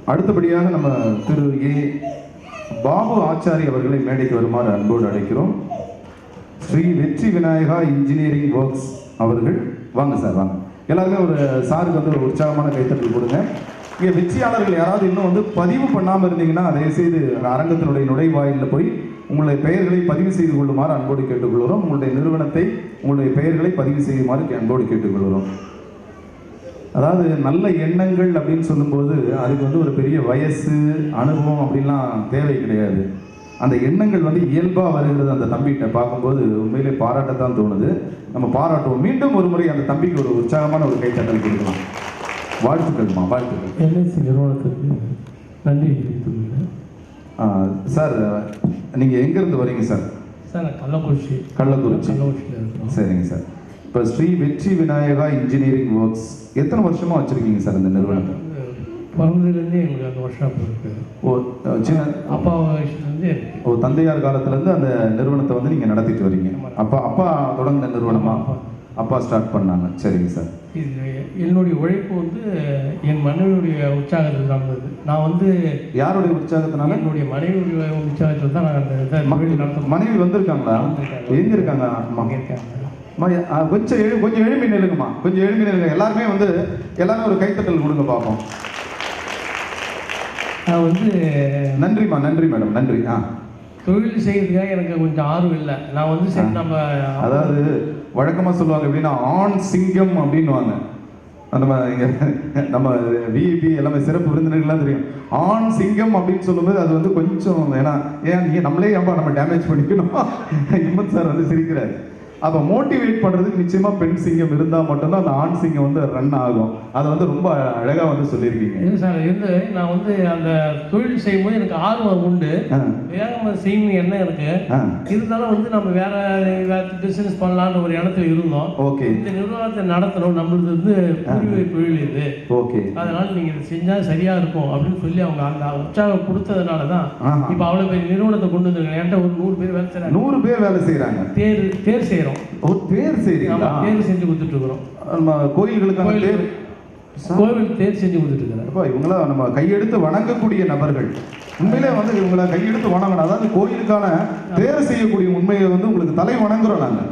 அடுத்தபடியாக நம்ம திரு ஏ பாபு ஆச்சாரி அவர்களை மேடைக்கு வருமாறு அன்போடு அழைக்கிறோம். ஸ்ரீ வெற்றி விநாயகா இன்ஜினியரிங் ஒர்க்ஸ் அவர்கள் வாங்க சார், வாங்க. எல்லாருமே ஒரு சாருக்கு வந்து ஒரு உற்சாகமான கைத்தட்டல் கொடுங்க. இங்கே வெற்றியாளர்கள் யாராவது இன்னும் வந்து பதிவு பண்ணாமல் இருந்தீங்கன்னா தயவுசெய்து அரங்கத்தினுடைய நுழைவாயிலில் போய் உங்களுடைய பெயர்களை பதிவு செய்து கொள்ளுமாறு அன்போடு கேட்டுக்கொள்கிறோம். உங்களுடைய நிறுவனத்தை, உங்களுடைய பெயர்களை பதிவு செய்யுமாறு அன்போடு கேட்டுக்கொள்கிறோம். அதாவது நல்ல எண்ணங்கள் அப்படின்னு சொல்லும்போது அதுக்கு வந்து ஒரு பெரிய வயசு, அனுபவம் அப்படின்லாம் தேவை கிடையாது. அந்த எண்ணங்கள் வந்து இயல்பாக வருகிறது. அந்த தம்பிகிட்ட பார்க்கும்போது உண்மையிலே பாராட்டத்தான் தோணுது. நம்ம பாராட்டுவோம். மீண்டும் ஒரு முறை அந்த தம்பிக்கு ஒரு உற்சாகமான ஒரு கைத்தட்டல் கொடுக்கலாம். வாழ்த்துக்கள்மா, வாழ்த்துக்கள். எல்ஐசி நிறுவனத்துக்கு நன்றி தெரிவித்துள்ளேன். சார், நீங்கள் எங்கேருந்து வரீங்க சார்? சார் நான் கள்ளக்குறிச்சியில் இருக்கோம். சரிங்க சார். இப்போ ஸ்ரீ வெற்றி விநாயகா இன்ஜினியரிங் ஒர்க்ஸ் எத்தனை வருஷமாக வச்சுருக்கீங்க சார் இந்த நிறுவனத்தை? பிறந்ததுலேருந்தே எங்களுக்கு அந்த ஒர்க் இருக்குது. ஓ, சின்ன அப்பா வயசுலேருந்தே இருக்குது. ஓ, தந்தையார் காலத்துலேருந்து அந்த நிறுவனத்தை வந்து நீங்கள் நடத்திட்டு வரீங்க. அப்பா தொடங்கின நிறுவனமா? அப்பா ஸ்டார்ட் பண்ணாங்க. சரிங்க சார். இது என்னுடைய உழைப்பு வந்து என் மனைவியுடைய உற்சாகத்தில் நடந்தது. நான் வந்து யாருடைய உற்சாகத்தினால? என்னுடைய மனைவியுடைய உற்சாகத்தில் தான் நான் அந்த மனைவி வந்திருக்காங்களா? எங்கே இருக்காங்க? அங்கே இருக்காங்க. கொஞ்சம் எழுப்பி நில்லுங்கம்மா, கொஞ்சம் எழுப்பி நில்லுங்க. எல்லாமே ஒரு கைத்தட்டல் கொடுங்க பார்ப்போம். நான் வந்து நன்றிம்மா, நன்றி மேடம், நன்றி. தொழில் செய்யறதுக்காக எனக்கு கொஞ்சம் ஆர்வம் இல்லை. நான் வந்து சரி நம்ம அதாவது வழக்கமாக சொல்லுவாங்க எப்படின்னா ஆண் சிங்கம் அப்படின்னுவாங்க. நம்ம விஐபி எல்லாமே சிறப்பு விருந்தினர்கள்லாம் தெரியும். ஆண் சிங்கம் அப்படின்னு சொல்லும்போது அது வந்து கொஞ்சம் ஏன் நம்மளே நம்ம டேமேஜ் பண்ணிக்கணும். இம்மன் சார் வந்து சிரிக்கிறார். அப்போ மோட்டிவேட் பண்ணுறதுக்கு நிச்சயமாக பெண் சிங்கம் இருந்தால் மட்டும்தான் அந்த ஆண் சிங்கம் வந்து ரன் ஆகும். அதை வந்து ரொம்ப அழகாக வந்து சொல்லியிருக்கீங்க. இல்லை சார், நான் வந்து அந்த தொழில் செய்யும்போது எனக்கு ஆர்வம் உண்டு, வேகமாக செய்யணும் என்ன இருக்கு. இருந்தாலும் வந்து நம்ம வேற பிசினஸ் பண்ணலான்னு ஒரு இடத்துல இருந்தோம். ஓகே, இந்த நிறுவனத்தை நடத்தணும், நம்மளுக்கு வந்து பூர்வீக தொழில் இது. ஓகே, அதனால நீங்க இதை செஞ்சா சரியா இருக்கும் அப்படின்னு சொல்லி அவங்க அந்த உற்சாகம் கொடுத்ததுனால தான் இப்போ அவ்வளோ பெரிய நிறுவனத்தை கொண்டு வந்துருக்காங்க. என்கிட்ட ஒரு 100 பேர் வேலை செய்யறாங்க. 100 பேர் வேலை செய்யறாங்க. தேர் செய்யறோம். ஒரு தேர் செய்றீங்களா? தேர் செஞ்சு கொடுத்துட்டு இருக்கிறோம். நம்ம கோயில்களுக்கான தேர், கோவில் தேர் செஞ்சு கொடுத்துட்டு இருக்கிறேன். அப்போ இவங்கள நம்ம கையெடுத்து வணங்கக்கூடிய நபர்கள். உண்மையிலே வந்து இவங்களை கையெடுத்து வணங்கணும். அதாவது கோயிலுக்கான தேர் செய்யக்கூடிய உண்மையை வந்து உங்களுக்கு தலை வணங்குறோம் நாங்கள்.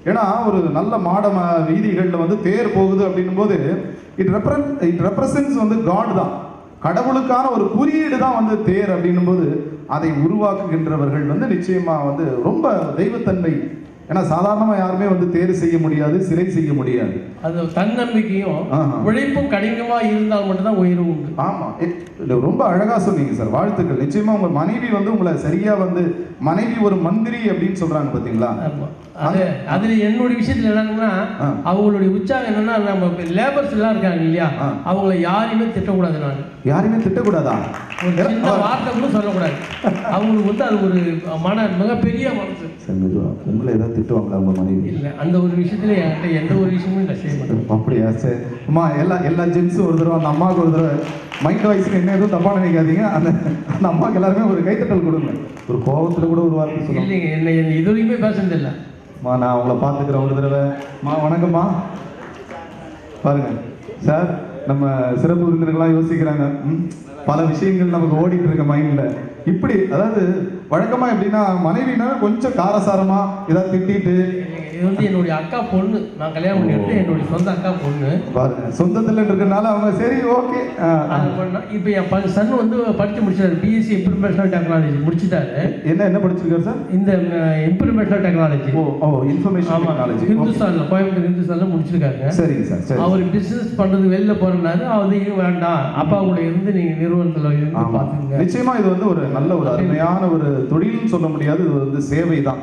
ஏன்னா ஒரு நல்ல மாட வீதிகளில் வந்து தேர் போகுது அப்படின்னும் போது இட் ரெப்ரசன்ட்ஸ் வந்து காட் தான், கடவுளுக்கான ஒரு குறியீடு தான் வந்து தேர் அப்படின்னும் போது அதை உருவாக்குகின்றவர்கள் வந்து நிச்சயமா வந்து ரொம்ப தெய்வத்தன்மை. ஏன்னா சாதாரணமாக யாருமே வந்து தேர் செய்ய முடியாது, சிலை செய்ய முடியாது. அது தன்னம்பிக்கையும் உழைப்பும் கடினமாக இருந்தால் மட்டும்தான் உயர்வு உண்டு. ஆமாம், ரொம்ப அழகாக சொன்னீங்க சார், வாழ்த்துக்கள். நிச்சயமா உங்கள் மனைவி வந்து உங்களை சரியாக வந்து மனைவி ஒரு மந்திரி அப்படின்னு சொல்கிறாங்க பார்த்தீங்களா? அதில் என்னுடைய விஷயத்தில் என்னன்னா அவங்களுடைய உற்சாகம் என்னன்னா, நம்ம லேபர்ஸ் எல்லாம் இருக்காங்க இல்லையா, அவங்கள யாரையுமே திட்டக்கூடாது. நான் யாரையுமே திட்டக்கூடாதா? ஒரு சின்ன வார்த்தை கூட சொல்லக்கூடாது. அவங்களுக்கு வந்து அது ஒரு மிகப்பெரிய மனசு. உங்களை ஏதாவது திட்டுவாங்களா உங்க மனைவி? இல்லை, அந்த ஒரு விஷயத்துல என்கிட்ட எந்த ஒரு விஷயமும் இல்லை செய்ய மாட்டேன். அப்படியா? சரி அம்மா, எல்லா ஜென்ஸும் ஒரு தடவை அந்த அம்மாவுக்கு ஒரு தடவை மைண்ட் வாய்ஸ்க்கு என்ன எதுவும் தப்பா நினைக்காதீங்க. அந்த அம்மாவுக்கு எல்லாருமே ஒரு கைத்தட்டல் கொடுங்க. ஒரு கோபத்தில் கூட ஒரு வார்த்தை சொல்லுங்க. இல்லைங்க, என்ன இது வரைக்குமே பேசுறது இல்லை. நான் அவங்கள பார்த்துக்கிறேன் ஒரு தடவை. வணக்கம்மா. பாருங்க சார், நம்ம சிறப்பு விருந்தினர்கள்லாம் யோசிக்கிறாங்க. பல விஷயங்கள் நமக்கு ஓடிட்டு இருக்க மைண்ட்ல. இப்படி அதாவது வழக்கமா எப்படின்னா மனைவினா கொஞ்சம் காரசாரமா ஏதாவது திட்டிட்டு. இது வந்து என்னுடைய அக்கா பொண்ணு, நான் கல்யாணம் பண்ணிட்டு என்னுடைய சொந்த அக்கா பொண்ணு. பாருங்க, சொந்தத்தில் இருக்கிறதுனால அவங்க சரி ஓகே. இப்போ என் சன் வந்து படித்து முடிச்சிட்டாரு, பிஎஸ்சி இன்ஃபர்மேஷனல் டெக்னாலஜி முடிச்சிட்டாரு. என்ன படிச்சிருக்காரு சார்? இந்த இன்ஃபர்மேஷனல் டெக்னாலஜி. ஓ, இன்ஃபர்மேஷன் டெக்னாலஜி. ஹிந்துஸ்தான்ல, கோயம்புத்தூர் ஹிந்துஸ்தான்ல முடிச்சிருக்காங்க. சரிங்க சார். அவர் பிசினஸ் பண்றது வெளில போறனாரு, அதையும் வேண்டாம், அப்பா கூட இருந்து நீங்க நிறுவனத்தில் இருந்து பார்த்துங்க. நிச்சயமா இது வந்து ஒரு நல்ல ஒரு அருமையான ஒரு தொழில்னு சொல்ல முடியாது, இது வந்து சேவை தான்.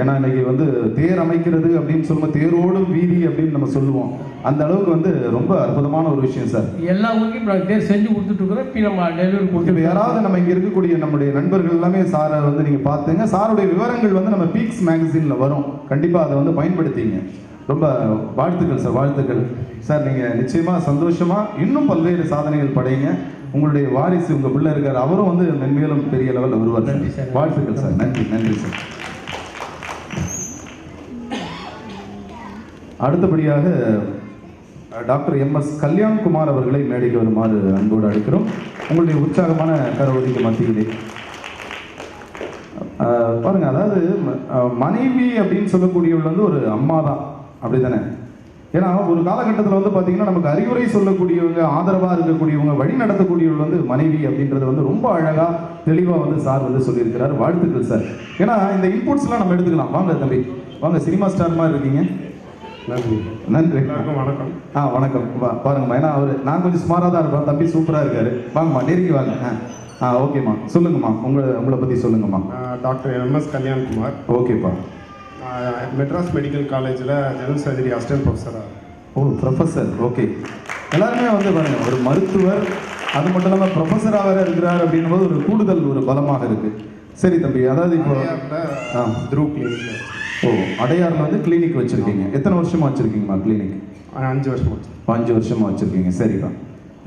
ஏன்னா இன்னைக்கு வந்து தேர் அமைக்கிறது அப்படின்னு சொல்லுவோம், தேரோடும் வீதி அப்படின்னு நம்ம சொல்லுவோம். அந்த அளவுக்கு வந்து ரொம்ப அற்புதமான ஒரு விஷயம் சார். எல்லா ஊருக்கும் தேர் செஞ்சு கொடுத்துட்டு இருக்கிறோம். இப்போ நம்ம டெலிவரி கொடுத்து யாராவது நம்ம இங்கே இருக்கக்கூடிய நம்முடைய நண்பர்கள் எல்லாமே சாரை வந்து நீங்கள் பார்த்துங்க. சாருடைய விவரங்கள் வந்து நம்ம பீக்ஸ் மேகசினில் வரும், கண்டிப்பாக அதை வந்து பயன்படுத்திங்க. ரொம்ப வாழ்த்துக்கள் சார், வாழ்த்துக்கள் சார். நீங்கள் நிச்சயமாக சந்தோஷமாக இன்னும் பல்வேறு சாதனைகள் படைங்க. உங்களுடைய வாரிசு உங்கள் பிள்ளை இருக்கார், அவரும் வந்து மென்மேலும் பெரிய லெவலில் வருவார். வாழ்த்துக்கள் சார். நன்றி, நன்றி சார். அடுத்தபடியாக டாக்டர் MS கல்யாண்குமார் அவர்களை மேடைக்கு வருமாறு அன்போடு அழைக்கிறோம். உங்களுடைய உற்சாகமான கரவொலிக்கு மத்தியிலே பாருங்க, அதாவது மனைவி அப்படின்னு சொல்லக்கூடியவள் வந்து ஒரு அம்மா தான், அப்படிதானே? ஏன்னா ஒரு காலகட்டத்தில் வந்து பார்த்தீங்கன்னா நமக்கு அறிவுரை சொல்லக்கூடியவங்க, ஆதரவாக இருக்கக்கூடியவங்க, வழி நடத்தக்கூடியவங்க வந்து மனைவி அப்படின்றது வந்து ரொம்ப அழகாக தெளிவாக வந்து சார் வந்து சொல்லியிருக்கிறார். வாழ்த்துக்கள் சார். ஏன்னா இந்த இன்புட்ஸ்லாம் நம்ம எடுத்துக்கலாம். வாங்க தம்பி, வாங்க, சினிமா ஸ்டார் மாதிரி இருக்கீங்க. நன்றி. நன்றி. எல்லாருக்கும் வணக்கம். வணக்கம். பாருங்கம்மா, ஏன்னா நான் கொஞ்சம் ஸ்மாராக தான் இருப்பேன், தம்பி சூப்பராக இருக்காரு. வாங்கம்மா, நெருங்கி வாங்க. ஓகேம்மா, சொல்லுங்கம்மா, உங்களை பற்றி சொல்லுங்கம்மா. Doctor MS Kalyankumar. ஓகேப்பா. மெட்ராஸ் மெடிக்கல் காலேஜில் ஜெனரல் சர்ஜரி அசிஸ்டன்ட் ப்ரொஃபஸராக. ஓ, ப்ரொஃபஸர். ஓகே. எல்லாருமே வந்து பாருங்க, ஒரு மருத்துவர், அது மட்டும் இல்லாமல் ப்ரொஃபஸராக வேற இருக்கிறார் அப்படின்னும் போது ஒரு கூடுதல் ஒரு பலமாக இருக்கு. சரி தம்பி, அதாவது இப்போ த்ரூ கிளினிக். ஓ, அடையாரில் வந்து கிளினிக் வச்சுருக்கீங்க. எத்தனை வருஷமாக வச்சுருக்கீங்கம்மா கிளினிக்? 5 வருஷம். 5 வருஷமாக வச்சுருக்கீங்க. சரிப்பா.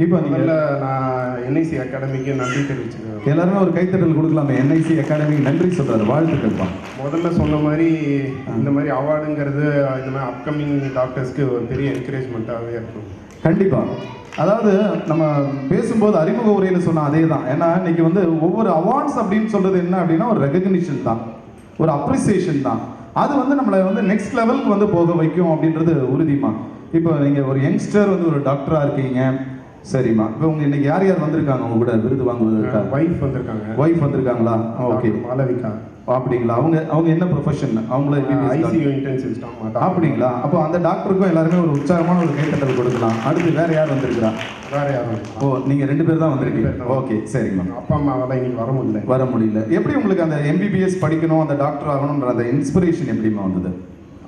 இப்போ நீங்கள் நான் என்ஐசி அகாடமிக்கு நன்றி தெரிவிச்சுக்கிறேன். எல்லாருமே ஒரு கைத்தட்டல் கொடுக்கலாமே. என்ஐசி அகாடமி நன்றி சொல்கிறாரு. வாழ்த்துக்கள்ப்பா. முதல்ல சொன்ன மாதிரி இந்த மாதிரி அவார்டுங்கிறது இந்த மாதிரி அப்கமிங் டாக்டர்ஸ்க்கு ஒரு பெரிய என்கரேஜ்மெண்ட்டாகவே இருக்கும். கண்டிப்பாக. அதாவது நம்ம பேசும்போது அறிமுக உரையில் சொன்ன அதே தான். ஏன்னா இன்னைக்கு வந்து ஒவ்வொரு அவார்ட்ஸ் அப்படின்னு சொல்கிறது என்ன அப்படின்னா ஒரு ரெகக்னிஷன் தான், ஒரு அப்ரிசியேஷன் தான். அது வந்து நம்மளை வந்து நெக்ஸ்ட் லெவலுக்கு வந்து போக வைக்கும் அப்படின்றது உறுதிமா. இப்போ நீங்கள் ஒரு யங்ஸ்டர் வந்து ஒரு டாக்டராக இருக்கீங்க. சரிம்மா. இப்போ உங்க இன்னைக்கு யார் யார் வந்திருக்காங்க உங்க கூட விருது வாங்குவதற்காக? ஒய்ஃப் வந்திருக்காங்க. ஒய்ஃப் வந்திருக்காங்களா? ஓகே. மாளவிகா. அப்படிங்களா? அவங்க என்ன ப்ரொஃபஷன்? அவங்கள ஐசியூ இன்டென்சிவ் ஸ்டாஃப். அப்படிங்களா? அப்போ அந்த டாக்டருக்கும் எல்லாருமே ஒரு உற்சாகமான ஒரு கைத்தட்டல் கொடுக்கலாம். அடுத்து வேற யார் வந்திருக்கிறா? வேற யாரும்? ஓ, நீங்க 2 பேர் தான் வந்திருக்கீங்க. ஓகே, சரிம்மா. அப்பா அம்மாவால் இன்னைக்கு வர முடியல. எப்படி உங்களுக்கு அந்த எம்பிபிஎஸ் படிக்கணும், அந்த டாக்டர் ஆகணும்ன்ற அந்த இன்ஸ்பிரேஷன் எப்படிமா வந்தது?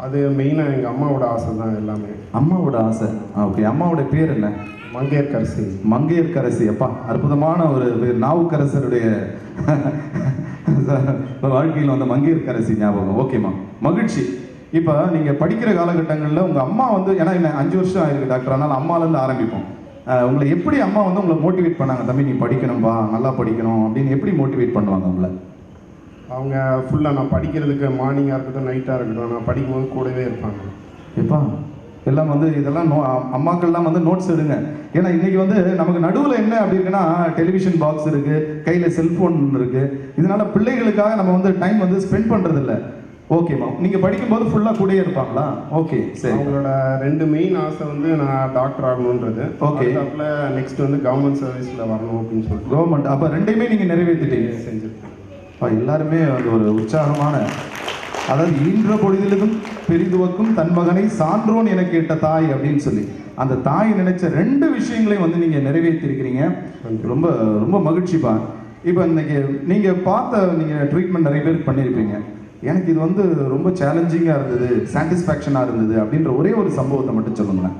அது மெயினாக எங்கள் அம்மாவோட ஆசை தான் எல்லாமே. அம்மாவோட ஆசை. ஓகே. அம்மாவோட பேர் என்ன? மங்கையர்கரசி. மங்கையர்கரசி. அப்பா, அற்புதமான ஒரு பேர். நாவுக்கரசருடைய வாழ்க்கையில் வந்த மங்கையர்கரசி ஞாபகம். ஓகேம்மா, மகிழ்ச்சி. இப்போ நீங்கள் படிக்கிற காலகட்டங்களில் உங்கள் அம்மா வந்து, ஏன்னா என்ன 5 வருஷம் ஆயிருக்கு டாக்டர், அதனால் அம்மாலேருந்து ஆரம்பிப்போம். உங்களை எப்படி அம்மா வந்து உங்களை மோட்டிவேட் பண்ணாங்க? தம்பி நீ படிக்கணும்பா, நல்லா படிக்கணும் அப்படின்னு எப்படி மோட்டிவேட் பண்ணுவாங்க உங்களை? அவங்க ஃபுல்லாக நான் படிக்கிறதுக்கு மார்னிங்காக இருக்கட்டும் நைட்டாக இருக்கட்டும் நான் படிக்கும்போது கூடவே இருப்பாங்க. எப்பா எல்லாம் வந்து இதெல்லாம் அம்மாக்கள்லாம் வந்து நோட்ஸ் எடுங்க. ஏன்னா இன்னைக்கு வந்து நமக்கு நடுவில் என்ன அப்படி இருக்குன்னா டெலிவிஷன் பாக்ஸ் இருக்கு, கையில் செல்ஃபோன் இருக்கு. இதனால பிள்ளைகளுக்காக நம்ம வந்து டைம் வந்து ஸ்பெண்ட் பண்ணுறது இல்லை. ஓகேம்மா, நீங்கள் படிக்கும்போது ஃபுல்லாக கூடயே இருப்பாங்களா? ஓகே, சரி. அவங்களோட 2 மெயின் ஆசை வந்து நான் டாக்டர் ஆகணுன்றது. ஓகே. அதுக்கப்புறம் நெக்ஸ்ட் வந்து கவர்மெண்ட் சர்வீஸில் வரணும் அப்படின்னு சொல்லிட்டு கவர்மெண்ட். அப்போ 2யுமே நீங்கள் நிறைவேற்றிட்டீங்க. செஞ்சுருக்கேன். எல்லாருமே வந்து ஒரு உற்சாகமான, அதாவது ஈன்ற பொழுதிலும் பெரிதுவக்கும் தன் மகனை சான்றோன் என கேட்ட தாய் அப்படின்னு சொல்லி அந்த தாய் நினைச்ச 2 விஷயங்களையும் வந்து நீங்கள் நிறைவேற்றிருக்கிறீங்க. ரொம்ப ரொம்ப மகிழ்ச்சிப்பா. இப்போ இன்னைக்கு நீங்கள் நீங்கள் ட்ரீட்மெண்ட் நிறைய பேர் பண்ணியிருப்பீங்க. எனக்கு இது வந்து ரொம்ப சேலஞ்சிங்காக இருந்தது, சாட்டிஸ்ஃபேக்ஷனாக இருந்தது அப்படின்ற ஒரே ஒரு சம்பவத்தை மட்டும் சொல்லுங்களேன்.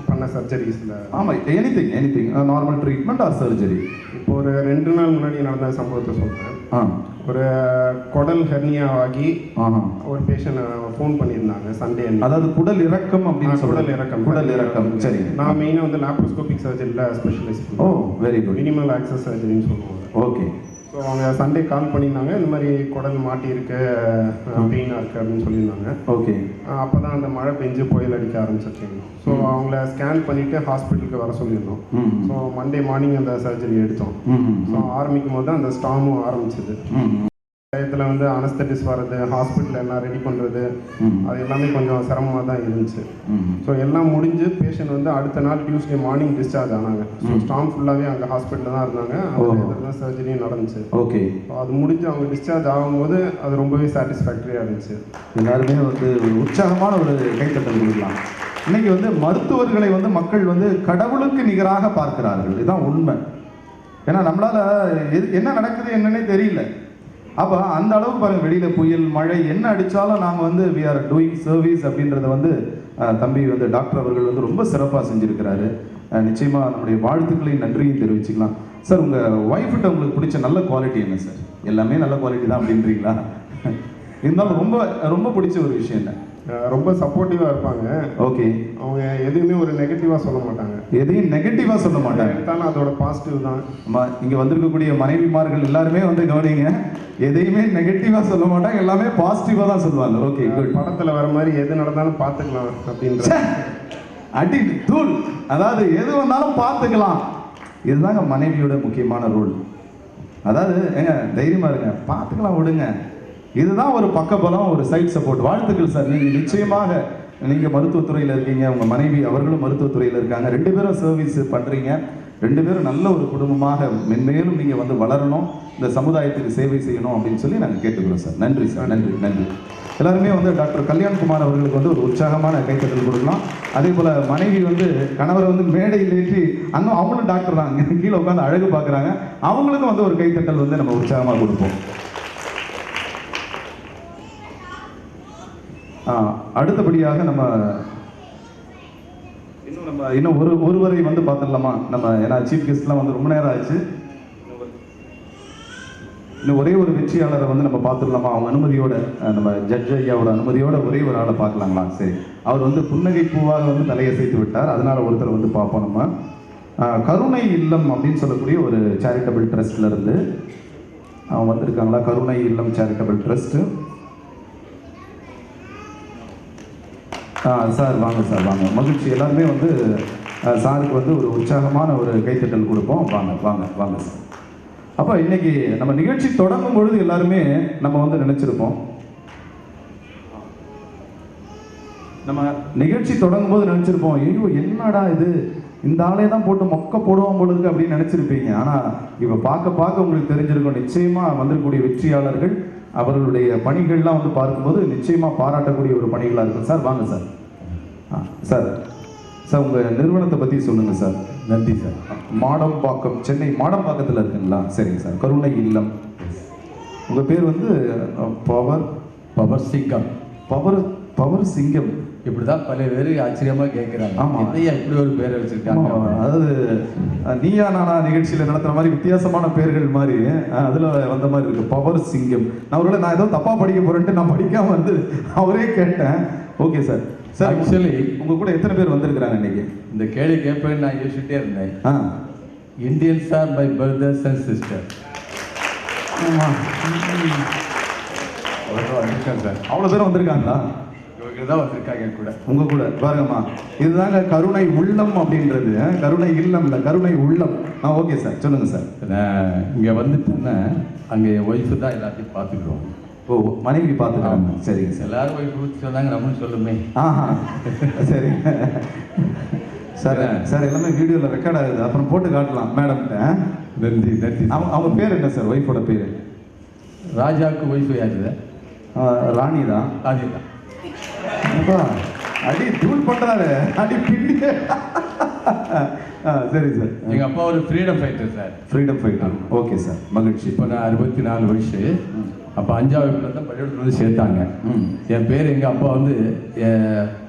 பண்ண சர்ஜரிஸில். ஆமாம், anything normal treatment R surgery. இப்போ ஒரு 2 நாள் முன்னாடி நடந்த சம்பவத்தை சொல்கிறேன். ஒரு குடல் ஹெர்னியா ஆகி ஒரு பேஷண்ட் ஃபோன் பண்ணியிருந்தாங்க சண்டே. அதாவது குடல் இறக்கம் அப்படின்னு சொல்லுவாங்க. குடல் இறக்கம். சரி. நான் மெயினாக வந்து லாப்ரோஸ்கோபிக் சர்ஜரியில் ஸ்பெஷலிஸ்ட். ஓ, வெரி குட். மினிமல் ஆக்சஸ் சர்ஜரின்னு சொல்லுவாங்க. ஓகே. ஸோ அவங்க சண்டே கால் பண்ணியிருந்தாங்க, இந்த மாதிரி குடல் மாட்டியிருக்கு, பெயினாக இருக்குது அப்படின்னு சொல்லியிருந்தாங்க. ஓகே. அப்போ தான் அந்த மழை பெஞ்சு புயல் அடிக்க ஆரம்பிச்சிருக்கீங்க. ஸோ அவங்கள ஸ்கேன் பண்ணிவிட்டு ஹாஸ்பிட்டலுக்கு வர சொல்லியிருந்தோம். ஸோ மண்டே மார்னிங் அந்த சர்ஜரி எடுத்தோம். ஸோ ஆரம்பிக்கும் போது தான் அந்த ஸ்டாமும் ஆரம்பிச்சது. டயத்தில் வந்து அனஸ்தட்டிஸ் வர்றது, ஹாஸ்பிட்டலில் எல்லாம் ரெடி பண்ணுறது, அது எல்லாமே கொஞ்சம் சிரமமாக தான் இருந்துச்சு. ஸோ எல்லாம் முடிஞ்சு பேஷண்ட் வந்து அடுத்த நாள் டியூஸ்டே மார்னிங் டிஸ்சார்ஜ் ஆனாங்க. ஸோ ஸ்டாம் ஃபுல்லாகவே அங்கே ஹாஸ்பிட்டலில் தான் இருந்தாங்க. அதில் தான் சர்ஜரியும் நடந்துச்சு. ஓகே. அது முடிஞ்சு அவங்க டிஸ்சார்ஜ் ஆகும்போது அது ரொம்பவே சாட்டிஸ்ஃபேக்டரியாக இருந்துச்சு. எல்லாருமே வந்து ஒரு உற்சாகமான ஒரு கைத்தட்டல் கொடுக்கலாம். இன்னைக்கு வந்து மருத்துவர்களை வந்து மக்கள் வந்து கடவுளுக்கு நிகராக பார்க்கிறார்கள். இதுதான் உண்மை. ஏன்னா நம்மளால என்ன நடக்குது என்னன்னே தெரியல. அப்போ அந்த அளவுக்கு பாருங்கள், வெளியில் புயல் மழை என்ன அடித்தாலும் நாங்கள் வந்து வி ஆர் டூயிங் சர்வீஸ் அப்படின்றத வந்து தம்பி வந்து டாக்டர் அவர்கள் வந்து ரொம்ப சிறப்பாக செஞ்சுருக்கிறாரு. நிச்சயமாக நம்முடைய வாழ்த்துக்களையும் நன்றியும் தெரிவிச்சுக்கலாம். சார், உங்கள் ஒய்ஃப்கிட்ட உங்களுக்கு பிடிச்ச நல்ல குவாலிட்டி என்ன சார்? எல்லாமே நல்ல குவாலிட்டி தான் அப்படின்றீங்களா? இருந்தாலும் ரொம்ப ரொம்ப பிடிச்ச ஒரு விஷயம் என்ன? ரொம்ப சப்போர்ட்டிவாக இருப்பாங்க. ஓகே. அவங்க எதுவுமே ஒரு நெகட்டிவாக சொல்ல மாட்டாங்க. எதையும் நெகட்டிவாக சொல்ல மாட்டாங்க. தானே அதோட பாசிட்டிவ் தான். ஆமாம், இங்கே வந்திருக்கக்கூடிய மனைவிமார்கள் எல்லாருமே வந்து கவனிங்க, எதையுமே நெகட்டிவாக சொல்ல மாட்டாங்க, எல்லாமே பாசிட்டிவாக தான் சொல்லுவாங்க. Okay, good. படத்தில் வர மாதிரி எது நடந்தாலும் பார்த்துக்கலாம் அப்படின்ற அடி தூள். அதாவது எது வந்தாலும் பார்த்துக்கலாம் இதுதாங்க மனைவியோட முக்கியமான ரோல். அதாவது ஏங்க தைரியமாக இருங்க, பார்த்துக்கலாம் விடுங்க. இதுதான் ஒரு பக்கபலம், ஒரு சைட் சப்போர்ட். வாழ்த்துக்கள் சார். நீங்கள் நிச்சயமாக நீங்கள் மருத்துவத்துறையில் இருக்கீங்க, உங்கள் மனைவி அவர்களும் மருத்துவத்துறையில் இருக்காங்க, 2 பேரும் சர்வீஸ் பண்ணுறீங்க, 2 பேரும் நல்ல ஒரு குடும்பமாக மென்மேலும் நீங்கள் வந்து வளரணும், இந்த சமுதாயத்துக்கு சேவை செய்யணும் அப்படின்னு சொல்லி நாங்கள் கேட்டுக்கிறோம் சார். நன்றி சார், நன்றி நன்றி. எல்லாருமே வந்து டாக்டர் கல்யாண்குமார் அவர்களுக்கு வந்து ஒரு உற்சாகமான கைத்தட்டல் கொடுக்கலாம். அதே போல் மனைவி வந்து கணவரை வந்து மேடையில் ஏற்றி அங்கே அவங்களும் டாக்டர் தான், இங்கே கீழே உட்காந்து அழகு பார்க்குறாங்க, அவங்களுக்கும் வந்து ஒரு கைத்தட்டல் வந்து நம்ம உற்சாகமாக கொடுப்போம். அடுத்தபடியாக நம்ம இன்னும் ஒருவரை வந்து பார்த்துடலாமா நம்ம, ஏன்னா சீஃப் கெஸ்ட்லாம் வந்து ரொம்ப நேரம் ஆச்சு. இன்னும் ஒரே ஒரு வெற்றியாளரை வந்து நம்ம பார்த்துடலாமா, அவங்க அனுமதியோட, நம்ம ஜட்ஜ் ஐயாவோட அனுமதியோட ஒரே ஒரு ஆளை பார்க்கலாங்களா? சரி. அவர் வந்து புன்னகை பூவாக வந்து தலையசைத்து விட்டார், அதனால ஒருத்தர் வந்து பார்ப்போம் நம்ம. கருணை இல்லம் அப்படின்னு சொல்லக்கூடிய ஒரு சேரிட்டபிள் ட்ரஸ்ட்ல இருந்து அவங்க வந்திருக்காங்களா? கருணை இல்லம் சேரிட்டபிள் ட்ரஸ்ட். சார் வாங்க சார், வாங்க. மகிழ்ச்சி. எல்லாருமே வந்து சாருக்கு வந்து ஒரு உற்சாகமான ஒரு கைத்தட்டல் கொடுப்போம். வாங்க வாங்க வாங்க சார். அப்போ இன்னைக்கு நம்ம நிகழ்ச்சி தொடங்கும் பொழுது எல்லாருமே நம்ம வந்து நினைச்சிருப்போம், நம்ம நிகழ்ச்சி தொடங்கும் போது நினைச்சிருப்போம், ஐயோ என்னடா இது, இந்த ஆளே தான் போட்டு மொக்க போடுவோம் பொழுது அப்படின்னு நினைச்சிருப்பீங்க. ஆனால் இப்போ பார்க்க பார்க்க உங்களுக்கு தெரிஞ்சிருக்கும், நிச்சயமாக வந்திருக்கக்கூடிய வெற்றியாளர்கள் அவர்களுடைய பணிகள்லாம் வந்து பார்க்கும்போது நிச்சயமாக பாராட்டக்கூடிய ஒரு பணிகளாக இருக்கும். சார் வாங்க சார். சார் சார் உங்கள் நிறுவனத்தை பற்றி சொல்லுங்கள் சார். நன்றி சார். மாடம்பாக்கம், சென்னை மாடம்பாக்கத்தில் இருக்குங்களா? சரிங்க சார். கருணை இல்லம். உங்கள் பேர் வந்து பவர் சிங்கம். பவர் சிங்கம். இப்படி தான் பல பேர் ஆச்சரியமாக கேட்குறாங்க, ஆமாம் என்னையா இப்படி ஒரு பேரை வச்சுருக்காங்க. அதாவது நீயா நானா நிகழ்ச்சியில் நடத்துகிற மாதிரி வித்தியாசமான பேர்கள் மாதிரி அதில் வந்த மாதிரி இருக்குது, பவர் சிங்கம். நான் ஏதோ தப்பாக படிக்க போகிறேன்ட்டு நான் படிக்காமல் வந்து அவரே கேட்டேன். Okay sir. சார் ஆக்சுவலி உங்கள் கூட எத்தனை பேர் வந்திருக்கிறாங்க இன்னைக்கு? இந்த கேள்வி கேட்பேன்னு நான் யோசிச்சுட்டே இருந்தேன். Indians are my brothers and sister. வந்திருக்கேன் சார். அவ்வளோ பேரும் வந்திருக்காங்களா? இவங்க தான் வந்திருக்காங்க கூட. உங்கள் கூட பாருங்கம்மா, இதுதாங்க கருணை உள்ளம் அப்படின்றது. கருணை இல்லம் இல்லை, கருணை உள்ளம். ஓகே சார், சொல்லுங்கள் சார். நான் இங்கே வந்துட்டேன்னா அங்கே என் ஒய்ஃபு தான் எல்லாத்தையும் பார்த்துக்குறோம். ஓ, மனைவி பார்த்துக்கலாம். சரிங்க சார். எல்லாரும் ஒய்ஃப் சொன்னாங்க, நம்மளும் சொல்லுமே. சரி சார். சார் எல்லாமே வீடியோவில் ரெக்கார்ட் ஆகுது, அப்புறம் போட்டு காட்டலாம் மேடம்கிட்ட. நன்றி நன்றி. அவங்க பேர் என்ன சார், ஒய்ஃபோட பேர்? ராஜாவுக்கு ஒய்ஃபு யாரு? ராணி தான். ராணி தான். அடி தூள் பண்ணுறாரு, அடி பின்னி. சரி சார். எங்கள் அப்பா ஒரு freedom fighter sir. Freedom fighter. Okay sir, மகிழ்ச்சி. இப்போ நான் 64 வயசு. அப்போ 5ஆவது வகுப்புல தான் பள்ளிக்கூடத்தில் வந்து சேர்த்தாங்க. என் பேர் எங்கள் அப்பா வந்து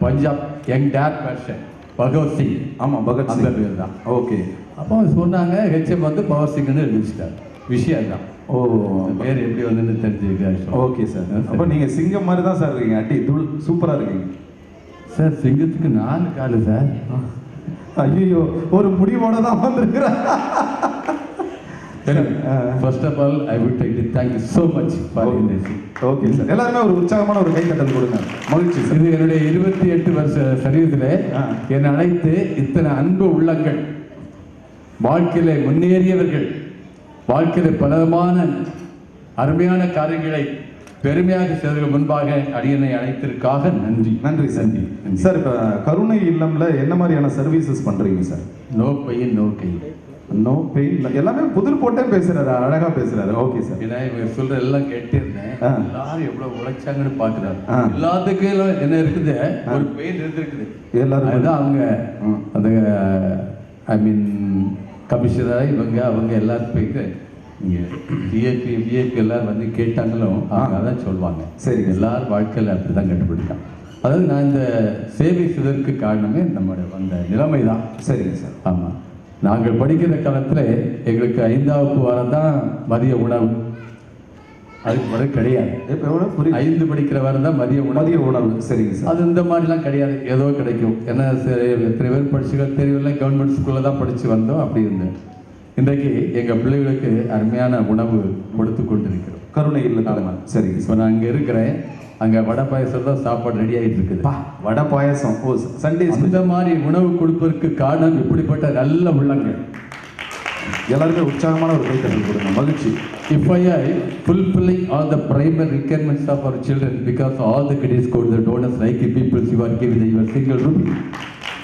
Punjab young date version Bhagat Singh. ஆமாம், பகத் அந்த பேர் தான். ஓகே. அப்போ சொன்னாங்க ஹெச்எம் வந்து பவர் சிங்னு எழுதிச்சிட்டார். விஷயம் தான். ஓ, பேர் எப்படி வந்துன்னு தெரிஞ்சுக்கிட்டாரு. Okay sir. அப்போ நீங்கள் சிங்கம் மாதிரி தான் சார் இருக்கீங்க, அடி தூள் சூப்பராக இருக்கீங்க சார். சிங்கத்துக்கு 4 காலு சார். ஐயோ, ஒரு முடிவோட தான் வந்திருக்கிறேன். First of all I would like to thank you so much for this. Okay sir. எல்லாருமே ஒரு உற்சாகமான ஒரு கைத்தட்டல் கொடுங்க. மகிழ்ச்சி சார். இது என்னுடைய 28 வருஷ சர்வீஸில் என்னை அழைத்து இத்தனை அன்பு உள்ளங்கள், வாழ்க்கையில முன்னேறியவர்கள், வாழ்க்கையில பலமான அருமையான காரியங்களை பெருமையாக செய்வதற்கு முன்பாக அடியனை அழைத்திற்காக நன்றி. நன்றி சார். சார், இப்போ கருணை இல்லம்ல என்ன மாதிரியான சர்வீசஸ் பண்றீங்க சார்? No pain no gain. No pain, எல்லாமே புதிர் போட்டே பேசுறாரு, அழகா பேசுறாரு. Okay sir. ஏன்னா இவங்க சொல்ற எல்லாம் கேட்டிருந்தேன். எல்லாரும் எவ்வளவு உழைச்சாங்கன்னு பாக்குறாரு. எல்லாத்துக்கும் என்ன இருக்குது, ஒரு பெயின் இருந்திருக்குது. எல்லாரும் அதுதான் அவங்க அந்த ஐ மீன் கமிஷனர் இவங்க அவங்க எல்லாரும் போயிட்டு இங்கே விஐபி எல்லாரும் வந்து கேட்டாங்களும் அவங்க அதான் சொல்லுவாங்க. சரி, எல்லாரும் வாழ்க்கையில் அப்படி தான் கண்டுபிடிக்கான். அதாவது நான் இந்த சேவை செய்வதற்கு காரணமே நம்மளோட அந்த நிலைமை தான். சரிங்க சார். ஆமாம், நாங்கள் படிக்கிற காலத்தில் எங்களுக்கு 5வது வாரம் தான் மதிய உணவு. அதுக்கு பிறகு கிடையாது. இப்போ எவ்வளோ 5 படிக்கிற வாரம் தான் மதிய உணவு. சரிங்க சார். அது இந்த மாதிரிலாம் கிடையாது, ஏதோ கிடைக்கும். ஏன்னா எத்தனை பேர் படிச்சுக்க தெரியவில்லை, கவர்மெண்ட் ஸ்கூலில் தான் படித்து வந்தோம், அப்படி இருந்தேன். இன்றைக்கு எங்கள் பிள்ளைகளுக்கு அருமையான உணவு கொடுத்து கொண்டிருக்கிறோம். கருணை இல்லை. சரி, இப்போ நான் அங்கே இருக்கிறேன். அங்கே வடை பாயசம் தான் சாப்பாடு ரெடி ஆகிட்டு இருக்குது. வடை பாயசம். ஓ, சண்டே. இந்த மாதிரி உணவு கொடுப்பதற்கு காரணம் இப்படிப்பட்ட நல்ல உள்ளங்கள். எல்லாருமே உற்சாகமான ஒரு கைத்தட்டல் கொடுங்க. மகிழ்ச்சி. FII fulfilling all the primary requirements of our children because all the credits go to the donors like the people you are giving your single rupee.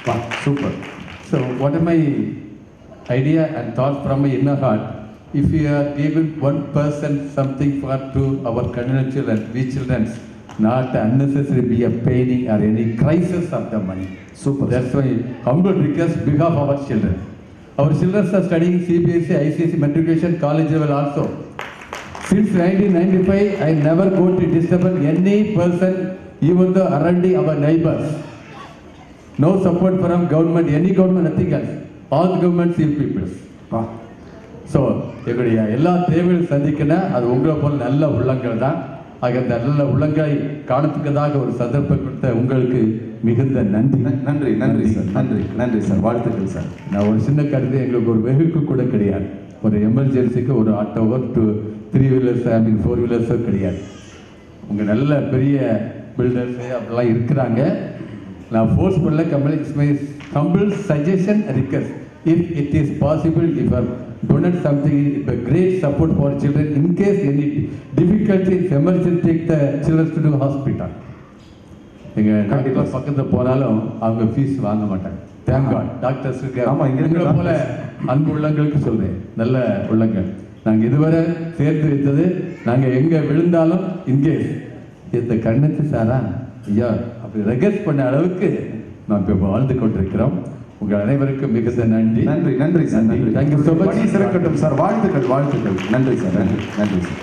Wow, super. So what are my idea and thoughts from my inner heart? If you are giving 1% something for to our community children, we children, not unnecessary be a paining or any crisis of the money. Super. That's why humble request behalf of our children. Our children are studying CBSE, ICSE, matriculation, college level also. Since 1995, I never go to disturb any person, even though around our neighbors. No support from government, any government, nothing else. All the government see people. So எங்களுடைய எல்லா தேவைகள் சந்திக்கணும், அது உங்களை போல நல்ல உள்ளங்கள் தான். ஆக இந்த நல்ல உள்ளங்களை காணத்துக்கதாக ஒரு சந்தர்ப்பம் கொடுத்த உங்களுக்கு மிகுந்த நன்றி. நன்றி நன்றி சார். நன்றி நன்றி சார். வாழ்த்துக்கள் சார். நான் ஒரு சின்ன கருத்து, எங்களுக்கு ஒரு வெஹிக்கிள் கூட கிடையாது. ஒரு எமர்ஜென்சிக்கு ஒரு ஆட்டோவோ 3 வீலர்ஸ் 4 வீலர்ஸோ கிடையாது. உங்கள் நல்ல பெரிய பில்டர்ஸு அப்படிலாம் இருக்கிறாங்க. நான் ஃபோர்ஸ் பண்ணல, compel suggestion request if it is possible, if you donate something, it's a great support for children in case any difficulties, emergency, take the children to the hospital. எங்கள் doctor பக்கத்தில் போனாலும் அவங்க fees வாங்க மாட்டாங்க. Thank God doctors இருக்காங்க. ஆமாம், எங்களை போல அன்பு உள்ளங்களுக்கு சொல்கிறேன், நல்ல உள்ளங்கள். நாங்கள் இதுவரை சேர்த்து வைத்தது, நாங்கள் எங்கே விழுந்தாலும் இன்கேஸ் இந்த கண்ணத்து சாரா ஐயா அப்படி ரெக்வெஸ்ட் பண்ண அளவுக்கு நாம் இப்போ வாழ்ந்து கொண்டிருக்கிறோம். உங்கள் அனைவருக்கும் மிகுந்த நன்றி. நன்றி நன்றி சார். நன்றி. Thank you so much. பணி சிறக்கட்டும் சார். வாழ்த்துக்கள் வாழ்த்துக்கள். நன்றி சார். நன்றி நன்றி சார்.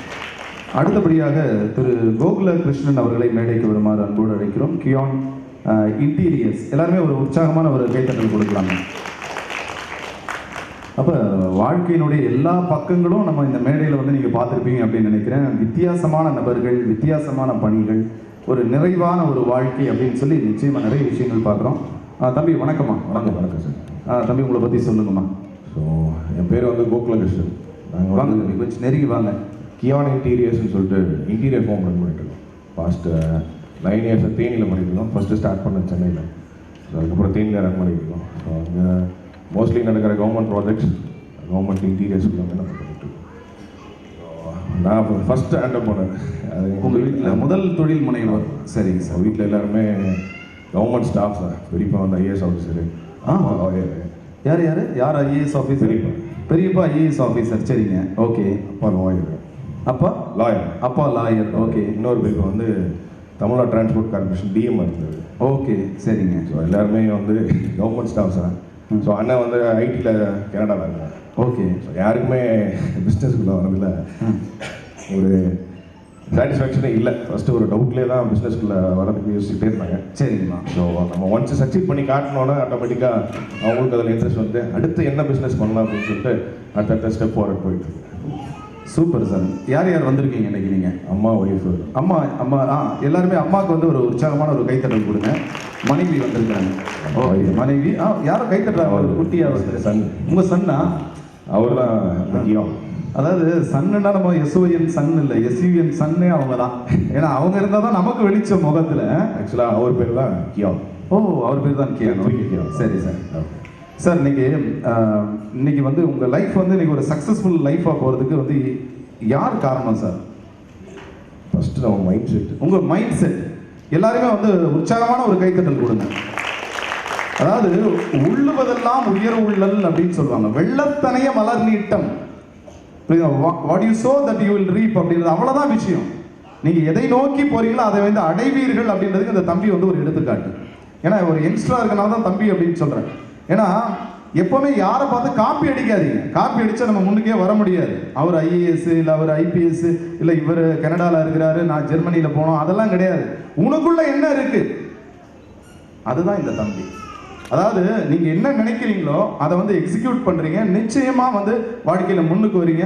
அடுத்தபடியாக திரு கோகுல கிருஷ்ணன் அவர்களை மேடைக்கு வருமாறு அன்போடு அழைக்கிறோம். கியான் இன்டீரியர்ஸ். எல்லாருமே ஒரு உற்சாகமான ஒரு கைத்தட்டல் கொடுக்கலாங்க. அப்போ வாழ்க்கையினுடைய எல்லா பக்கங்களும் நம்ம இந்த மேடையில் வந்து நீங்கள் பார்த்துருப்பீங்க அப்படின்னு நினைக்கிறேன். வித்தியாசமான நபர்கள், வித்தியாசமான பணிகள், ஒரு நிறைவான ஒரு வாழ்க்கை அப்படின்னு சொல்லி நிச்சயமாக நிறைய விஷயங்கள் பார்க்குறோம். தம்பி வணக்கம்மா. வணக்கம். வணக்கம் சார். தம்பி உங்களை பற்றி சொல்லுங்கம்மா. ஸோ என் பேர் வந்து கோகுலகிருஷ்ணன். நாங்கள் வாங்க தம்பி, கொஞ்சம் நெருங்கி வாங்க. கியான் இன்டீரியர்ஸ்னு சொல்லிட்டு இன்டீரியர் ஃபார்ம் ரன் பண்ணிட்டுருக்கோம். பாஸ்ட் 9 இயர்ஸாக தேனியில் பண்ணிட்டுருக்கோம். ஃபஸ்ட்டு ஸ்டார்ட் பண்ண சென்னையில். ஸோ அதுக்கப்புறம் தேனியில் ரன் பண்ணிட்டுருக்கோம். ஸோ அங்கே மோஸ்ட்லி நடக்கிற கவர்மெண்ட் ப்ராஜெக்ட்ஸ், கவர்மெண்ட் இன்டீரியர்ஸ் எல்லாமே நம்ம பண்ணிட்டுருக்கோம். ஸோ நான் ஃபஸ்ட்டு ஹேண்டில் பண்ணேன். அது உங்கள் வீட்டில் முதல் தொழில் முனைவர். சரிங்க சார். வீட்டில் எல்லாருமே கவர்மெண்ட் ஸ்டாஃப் சார். பெரியப்பா வந்து ஐஏஎஸ் ஆஃபீஸரு. யார் யார் யார் ஐஏஎஸ் ஆஃபீஸர்? பெரியப்பா ஐஏஎஸ் ஆஃபீஸர். சரிங்க. ஓகே. அப்பா லாயர். அப்பா லாயர். அப்பா லாயர். ஓகே. இன்னொரு பெரியப்பா வந்து தமிழ்நாடு டிரான்ஸ்போர்ட் கார்பரேஷன் டிஎம் இருந்தது. ஓகே. சரிங்க. ஸோ எல்லாருமே வந்து கவர்மெண்ட் ஸ்டாஃப் சார். ஸோ அண்ணன் வந்து ஐடியில் கனடாவில் இருக்காங்க. ஓகே. ஸோ யாருக்குமே பிஸ்னஸ்க்குள்ளே வரதில்ல ஒரு சாட்டிஸ்ஃபேக்ஷனே இல்லை. ஃபஸ்ட்டு ஒரு டவுட்லேயே தான் பிஸ்னஸ்க்குள்ளே வரதுக்கு யோசிச்சுட்டே இருந்தாங்க. சரிங்கம்மா. ஸோ நம்ம ஒன்ஸ் சக்சீட் பண்ணி காட்டினோன்னா ஆட்டோமேட்டிக்காக அவங்களுக்கு அதில் இன்ட்ரெஸ்ட் வந்து அடுத்து என்ன பிஸ்னஸ் பண்ணலாம் அப்படின்னு சொல்லிட்டு அடுத்த ஸ்டெப் ஃபார்வர்ட் போயிட்டு. Super sir. யார் யார் வந்திருக்கீங்க இன்னைக்கு நீங்கள்? அம்மா, ஒய்ஃபு. அம்மா எல்லாருமே அம்மாவுக்கு வந்து ஒரு உற்சாகமான ஒரு கைத்தட்டல் கொடுங்க. மனைவி வந்திருக்காங்க. ஓகே. மனைவி யாரும் கைத்தட்டுறாங்க. ஒரு குட்டியாக வந்து சன். உங்கள் சன்னா? அவர் தான் முக்கியம். அதாவது சன்னுன்னா நம்ம எஸ்ஓஎன் சன் இல்லை, எஸ்யூஎன் சன்னே அவங்க தான். ஏன்னா அவங்க இருந்தால் தான் நமக்கு வெளிச்சம் முகத்தில். ஆக்சுவலாக அவர் பேர் தான் கியான். ஓ, அவர் பேர் தான் கியான். சரி சார். சார் இன்னைக்கு வந்து உங்கள் லைஃப் வந்து இன்னைக்கு ஒரு சக்ஸஸ்ஃபுல் லைஃபாக போகிறதுக்கு வந்து யார் காரணம் சார்? ஃபஸ்ட்டு நம்ம மைண்ட் செட். உங்கள் மைண்ட் செட். எல்லாருமே வந்து உற்சாகமான ஒரு கைத்தட்டல் கொடுங்க. அதாவது உள்ளுவதெல்லாம் உயர் உள்ளல் அப்படின்னு சொல்லுவாங்க. வெள்ளத்தனைய மலர் நீட்டம். What you sow that you will reap அப்படின்றது அவ்வளோதான் விஷயம். நீங்கள் எதை நோக்கி போறீங்களோ அதை வந்து அடைவீர்கள் அப்படின்றதுக்கு இந்த தம்பி வந்து ஒரு எடுத்துக்காட்டு. ஏன்னா ஒரு யங்ஸ்டராக இருக்கனால தான் தம்பி அப்படின்னு சொல்கிறேன். ஏன்னா எப்போவுமே யாரை பார்த்து காப்பி அடிக்காதீங்க. காப்பி அடித்தா நம்ம முன்னுக்கே வர முடியாது. அவர் ஐஏஎஸ் இல்லை, அவர் ஐபிஎஸ் இல்லை, இவர் கனடாவில் இருக்கிறாரு, நான் ஜெர்மனியில் போனோம், அதெல்லாம் கிடையாது. உனக்குள்ள என்ன இருக்கு அதுதான் இந்த தம்பி. அதாவது நீங்க என்ன நினைக்கிறீங்களோ அதை வந்து எக்ஸிக்யூட் பண்றீங்க. நிச்சயமா வந்து வாழ்க்கையில முன்னுக்கு வரீங்க.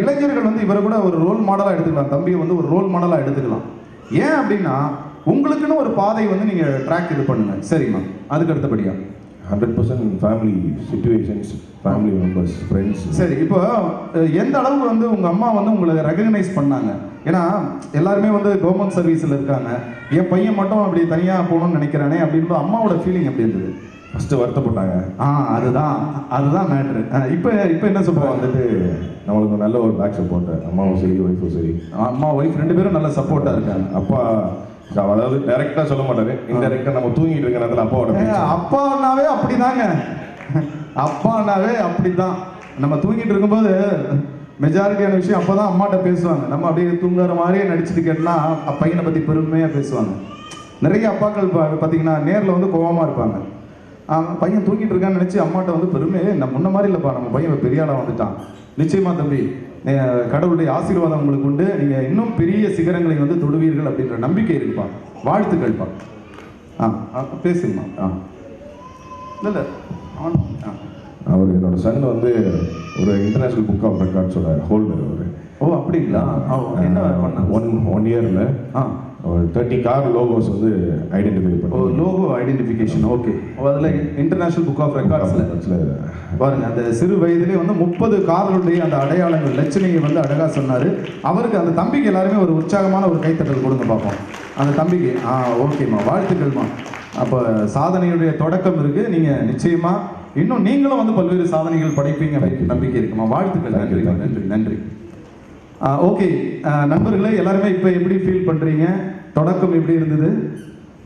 இளைஞர்கள் வந்து இவரை கூட ஒரு ரோல் மாடலா எடுத்துக்கலாம். தம்பியை வந்து ஒரு ரோல் மாடலா எடுத்துக்கலாம். ஏன் அப்படின்னா உங்களுக்குன்னு ஒரு பாதை வந்து நீங்க ட்ராக் இது பண்ணுங்க. சரிம்மா. அதுக்கு அடுத்தபடியா 100% family situations, family members, friends. சரி, இப்போ எந்த அளவுக்கு வந்து உங்கள் அம்மா வந்து உங்களை ரெகக்னைஸ் பண்ணாங்க? ஏன்னா எல்லாருமே வந்து கவர்மெண்ட் சர்வீஸில் இருக்காங்க, என் பையன் மட்டும் அப்படி தனியாக போகணும்னு நினைக்கிறானே அப்படின்ற அம்மாவோட ஃபீலிங் எப்படி இருந்தது? ஃபஸ்ட்டு வருத்தப்பட்டாங்க. அதுதான் மேட்ரு. இப்போ என்ன சொல்கிறோம் வந்துட்டு நம்மளுக்கு நல்ல ஒரு பேக் சப்போர்ட்டு, அம்மாவும் சரி ஒய்ஃபும் சரி. அம்மா ஒய்ஃப் 2 பேரும் நல்ல சப்போர்ட்டாக இருக்காங்க. அப்பா அதாவது டைரெக்டாக சொல்ல மாட்டாரு, இன்டெரக்டாக நம்ம தூங்கிட்டு இருக்க நேரத்தில் அப்பானாவே அப்படிதாங்க. அப்பானாவே அப்படிதான். நம்ம தூங்கிட்டு இருக்கும்போது மெஜாரிட்டியான விஷயம் அப்போ தான் அம்மாட்ட பேசுவாங்க. நம்ம அப்படியே தூங்குற மாதிரியே நடிச்சுட்டு கேட்டோம்னா பையனை பற்றி பெருமையாக பேசுவாங்க. நிறைய அப்பாக்கள் பார்த்தீங்கன்னா நேரில் வந்து கோவமாக இருப்பாங்க. பையன் தூங்கிட்டு இருக்கான்னு நினச்சி அம்மாட்ட வந்து பெருமையே நம்ம முன்ன மாதிரி இல்லைப்பா, நம்ம பையன் பெரிய ஆளாக வந்துட்டான், நிச்சயமா தம்பி கடவுளுடைய ஆசீர்வாதம் உங்களுக்கு உண்டு, நீங்கள் இன்னும் பெரிய சிகரங்களை வந்து தொடுவீர்கள் அப்படின்ற நம்பிக்கை இருக்குப்பா, வாழ்த்துக்கள்ப்பா. பேசுங்கம்மா. இல்லை அவர் என்னோட சன் வந்து ஒரு இன்டர்நேஷ்னல் புக் ஆஃப் ரெக்கார்ட்ஸோட ஹோல்டர் அவர். ஓ அப்படிங்களா? என்ன பண்ண 1 இயரில் 30 கார் லோகோஸ் வந்து ஐடென்டிஃபை பண்ணி. Logo identification. ஓகே. அதில் இன்டர்நேஷ்னல் புக் ஆஃப் ரெக்கார்ட்ஸில் பாருங்க, அந்த சிறு வயதிலே வந்து 30 கார்களுடைய அந்த அடையாளங்கள் லட்சணையை வந்து அழகாக சொன்னார். அவருக்கு அந்த தம்பிக்கு எல்லாருமே ஒரு உற்சாகமான ஒரு கைத்தட்டல் கொடுங்க பார்ப்போம் அந்த தம்பிக்கு. ஓகேம்மா, வாழ்த்துக்கள்மா. அப்போ சாதனையுடைய தொடக்கம் இருக்குது. நீங்கள் நிச்சயமாக இன்னும் நீங்களும் வந்து பல்வேறு சாதனைகள் படைப்பீங்க அப்படின்னு நம்பிக்கை இருக்குமா. வாழ்த்துக்கள். நன்றி நன்றி நன்றி. ஓகே நண்பர்களே, எல்லாருமே இப்போ எப்படி ஃபீல் பண்ணுறீங்க? தொடக்கம் எப்படி இருந்தது?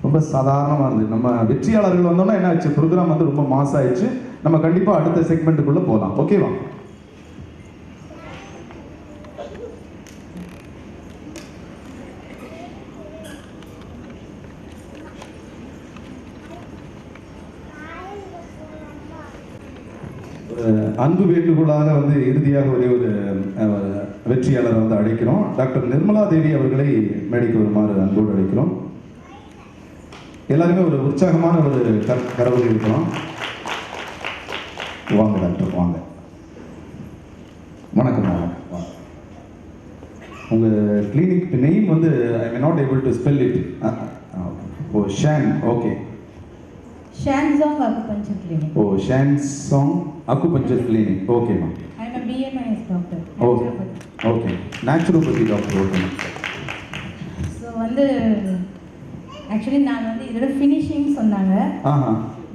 ரொம்ப சாதாரணமாக இருந்தது. நம்ம வெற்றியாளர்கள் வந்தோம்னா என்ன ஆச்சு, ப்ரோக்ராம் வந்து ரொம்ப மாஸ் ஆயிடுச்சு. நம்ம கண்டிப்பாக அடுத்த செக்மெண்ட்டுக்குள்ளே போகலாம். ஓகேவா? அன்பு வேண்டுகோளாக வந்து இறுதியாக ஒரே ஒரு வெற்றியாளரை வந்து அழைக்கிறோம். டாக்டர் நிர்மலா தேவி அவர்களை மேடைக்கு வருமாறு அன்போடு அழைக்கிறோம். எல்லாருமே ஒரு உற்சாகமான ஒரு கரவொலி இருக்கிறோம். வாங்க டாக்டர், வாங்க. வணக்கம். வாங்க. உங்கள் கிளினிக் நேம் வந்து I may not able to spell it. Oh Shan. Okay. Shansong Acupuncture Clinic. Oh, Shansong Acupuncture Clinic. Okay, ma'am. I am a BMIS doctor. Okay. Naturopathy doctor. Okay. So வந்து actually நான் வந்து இதோட finishing சொன்னாங்க.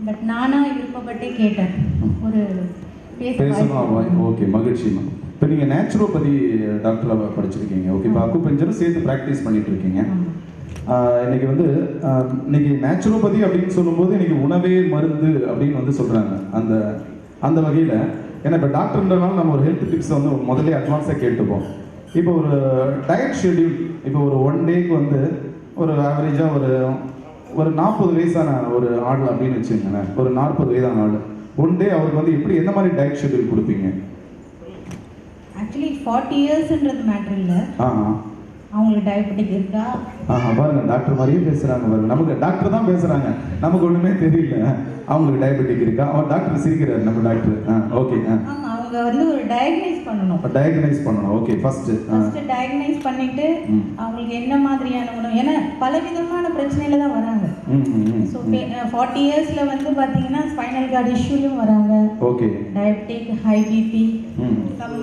But நானா விருப்பப்பட்டே கேட்டேன் ஒரு பேசணும். Okay, மகிழ்ச்சி மேம். இப்போ நீங்கள் நேச்சுரோபதி டாக்டராக படிச்சிருக்கீங்க. ஓகே. இப்போ அக்குபஞ்சரும் சேர்த்து ப்ராக்டிஸ் பண்ணிட்டு இருக்கீங்க. இன்னைக்கு வந்து இன்னைக்கு நேச்சுரோபதி அப்படின்னு சொல்லும்போது இன்னைக்கு உணவே மருந்து அப்படின்னு வந்து சொல்கிறாங்க. அந்த வகையில் ஏன்னா இப்போ டாக்டர்ன்றனால நம்ம ஒரு ஹெல்த் டிப்ஸ் வந்து முதல்ல அட்வான்ஸாக கேட்டுப்போம். இப்போ ஒரு டயட் ஷெட்யூல், இப்போ ஒரு 1 டேக்கு வந்து ஒரு ஆவரேஜாக ஒரு 40 வயசான ஒரு ஆள் அப்படின்னு வச்சுக்கோங்களேன். ஒரு 40 வயதான ஆள் 1 டே அவருக்கு வந்து எப்படி எந்த மாதிரி டயட் ஷெட்யூல் கொடுப்பீங்க? ஆக்சுவலி 40 இயர்ஸ்ன்றது மேட்டர் இல்லை. அவங்களுக்கு டயபெட்டிக் இருக்கா? பாருங்க, டாக்டர் மாதிரியே பேசுறாங்க பாருங்க. நமக்கு டாக்டர் தான் பேசுறாங்க, நமக்கு ஒண்ணுமே தெரியல. அவங்களுக்கு டயபெட்டிக் இருக்கா? அவர் டாக்டர் சிரிக்கிறாரு, நம்ம டாக்டர். ஓகே. அவங்க வந்து ஒரு டயக்னைஸ் பண்ணணும். ஓகே. ஃபர்ஸ்ட் டயக்னைஸ் பண்ணிட்டு அவங்களுக்கு என்ன மாதிரியான உணவு, ஏன்னா பல விதமான பிரச்சனையில தான் வராங்க. ஸோ 40 இயர்ஸ்ல வந்து பாத்தீங்கன்னா ஸ்பைனல் கார்டு இஷ்யூலும் வராங்க. Okay. Diabetic, high BP, some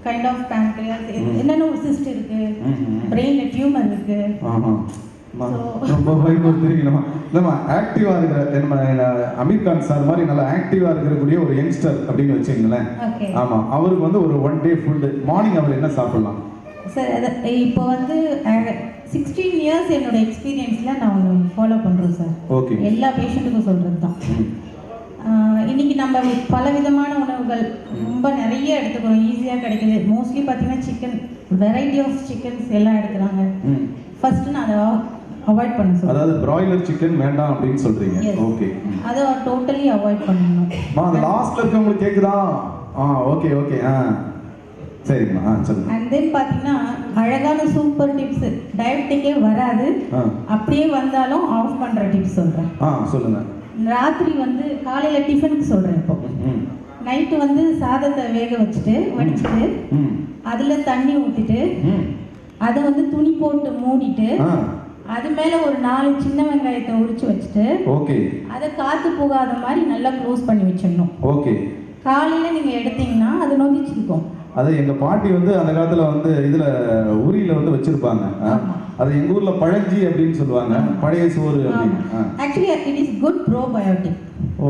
kind of pancreas, என்னென்ன ஒரு சிஸ்ட் இருக்கு, பிரெயின்ல டியூமர் இருக்கு. ரொம்ப தெரியுமா நம்ம ஆக்டிவா இருக்கிற நம்ம அமீர் கான் சார் மாதிரி நல்லா ஆக்டிவா இருக்கக்கூடிய ஒரு யங்ஸ்டர் அப்படின்னு வச்சுங்களேன். ஆமா, அவருக்கு வந்து ஒரு 1 டே ஃபுல் மார்னிங் அவர் என்ன சாப்பிடலாம் சார்? இப்போ வந்து 16 இயர்ஸ் என்னோட எக்ஸ்பீரியன்ஸ்ல நான் ஒன்று ஃபாலோ பண்றேன் சார். ஓகே. எல்லா பேஷண்ட்டுக்கும் சொல்றது தான். இன்னைக்கு நம்ம பல விதமான உணவுகள் ரொம்ப நிறைய எடுத்துக்கிறோம், ஈஸியாக கிடைக்குது. மோஸ்ட்லி பார்த்தீங்கன்னா சிக்கன், வெரைட்டி ஆஃப் சிக்கன்ஸ் எல்லாம் எடுக்கிறாங்க. ஃபர்ஸ்ட் நான் அதை அவாய்ட் பண்ண சொல்றேன். அதாவது பிராய்லர் சிக்கன் வேண்டாம் அப்படின்னு சொல்றீங்க. ஓகே. அதை டோட்டலி அவாய்ட் பண்ணணும். அந்த லாஸ்ட்ல இருக்கவங்களுக்கு கேக்குதா? ஓகே. சரிங்கம்மா, சொல்லுங்க. அண்ட் தென் பார்த்தீங்கன்னா அழகான சூப்பர் டிப்ஸ், டயபெட்டிக்கே வராது, அப்படியே வந்தாலும் ஆஃப் பண்ணுற டிப்ஸ் சொல்கிறேன். சொல்லுங்க. ராத்திரி வந்து காலையில் டிஃபனுக்கு சொல்கிறேன். இப்போ நைட்டு வந்து சாதத்தை வேக வச்சுட்டு வடிச்சுட்டு அதில் தண்ணி ஊற்றிட்டு அதை வந்து துணி போட்டு மூடிட்டு அது மேலே ஒரு 4 சின்ன வெங்காயத்தை உரிச்சு வச்சுட்டு ஓகே அதை காற்று போகாத மாதிரி நல்லா க்ளோஸ் பண்ணி வச்சிடணும். ஓகே. காலையில் நீங்கள் எடுத்தீங்கன்னா அது நொதிச்சிருக்கும். அது எங்க பாட்டி வந்து அந்த காலத்துல வந்து இதுல ஊரியில வந்து வச்சிருப்பாங்க. அது எங்க ஊர்ல பழஞ்சி அப்படின்னு சொல்லுவாங்க, பழைய சோறு அப்படின்னு. Actually it is good probiotic. Oh,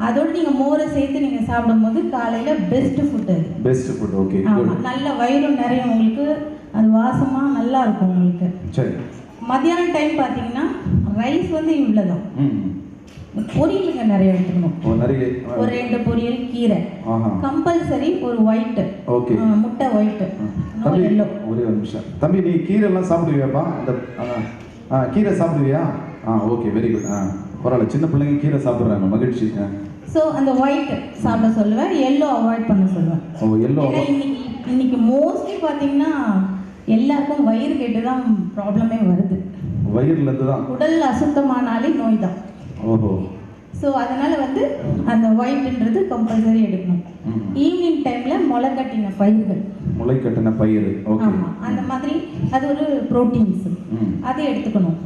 அதோட நீங்கள் மோரை சேர்த்து நீங்கள் சாப்பிடும்போது காலையில் பெஸ்ட் ஃபுட் அது. Best food. ஓகே, ஆமாம், நல்ல வயிறும் நிறைய உங்களுக்கு, அது வாசமாக நல்லா இருக்கும் உங்களுக்கு. சரி. மத்தியானம் டைம் பார்த்தீங்கன்னா ரைஸ் வந்து இவ்வளோதான். பொரியலுங்க நிறைய எடுத்துக்கணும். நிறைய ஒரு 2 பொரியல், கீரை கம்பல்சரி, ஒரு ஒயிட், ஓகே, முட்டை ஒயிட், தம்பி எல்லோ. ஒரே ஒரு நிமிஷம் தம்பி, நீ கீரை எல்லாம் சாப்பிடுவியாப்பா? அந்த கீரை சாப்பிடுவியா? Okay, very good. பரவாயில்ல, சின்ன பிள்ளைங்க கீரை சாப்பிட்றாங்க, மகிழ்ச்சி. ஸோ அந்த ஒயிட் சாப்பிட சொல்லுவேன், எல்லோ அவாய்ட் பண்ண சொல்லுவேன். எல்லோ இன்னைக்கு மோஸ்ட்லி பார்த்தீங்கன்னா எல்லாருக்கும் வயிறு கேட்டு தான் ப்ராப்ளமே வருது. வயிறுலேருந்து தான். உடல் அசுத்தமானாலே நோய் தான். ஓஹோ. ஸோ அதனால் வந்து அந்த ஒயிட்ன்றது கம்பல்சரி எடுக்கணும். ஈவினிங் டைமில் முளை கட்டின பயிர்கள், முளை கட்டின பயிர். ஓகே. ஆமாம், அந்த மாதிரி அது ஒரு ப்ரோட்டீன்ஸ், அதை எடுத்துக்கணும்.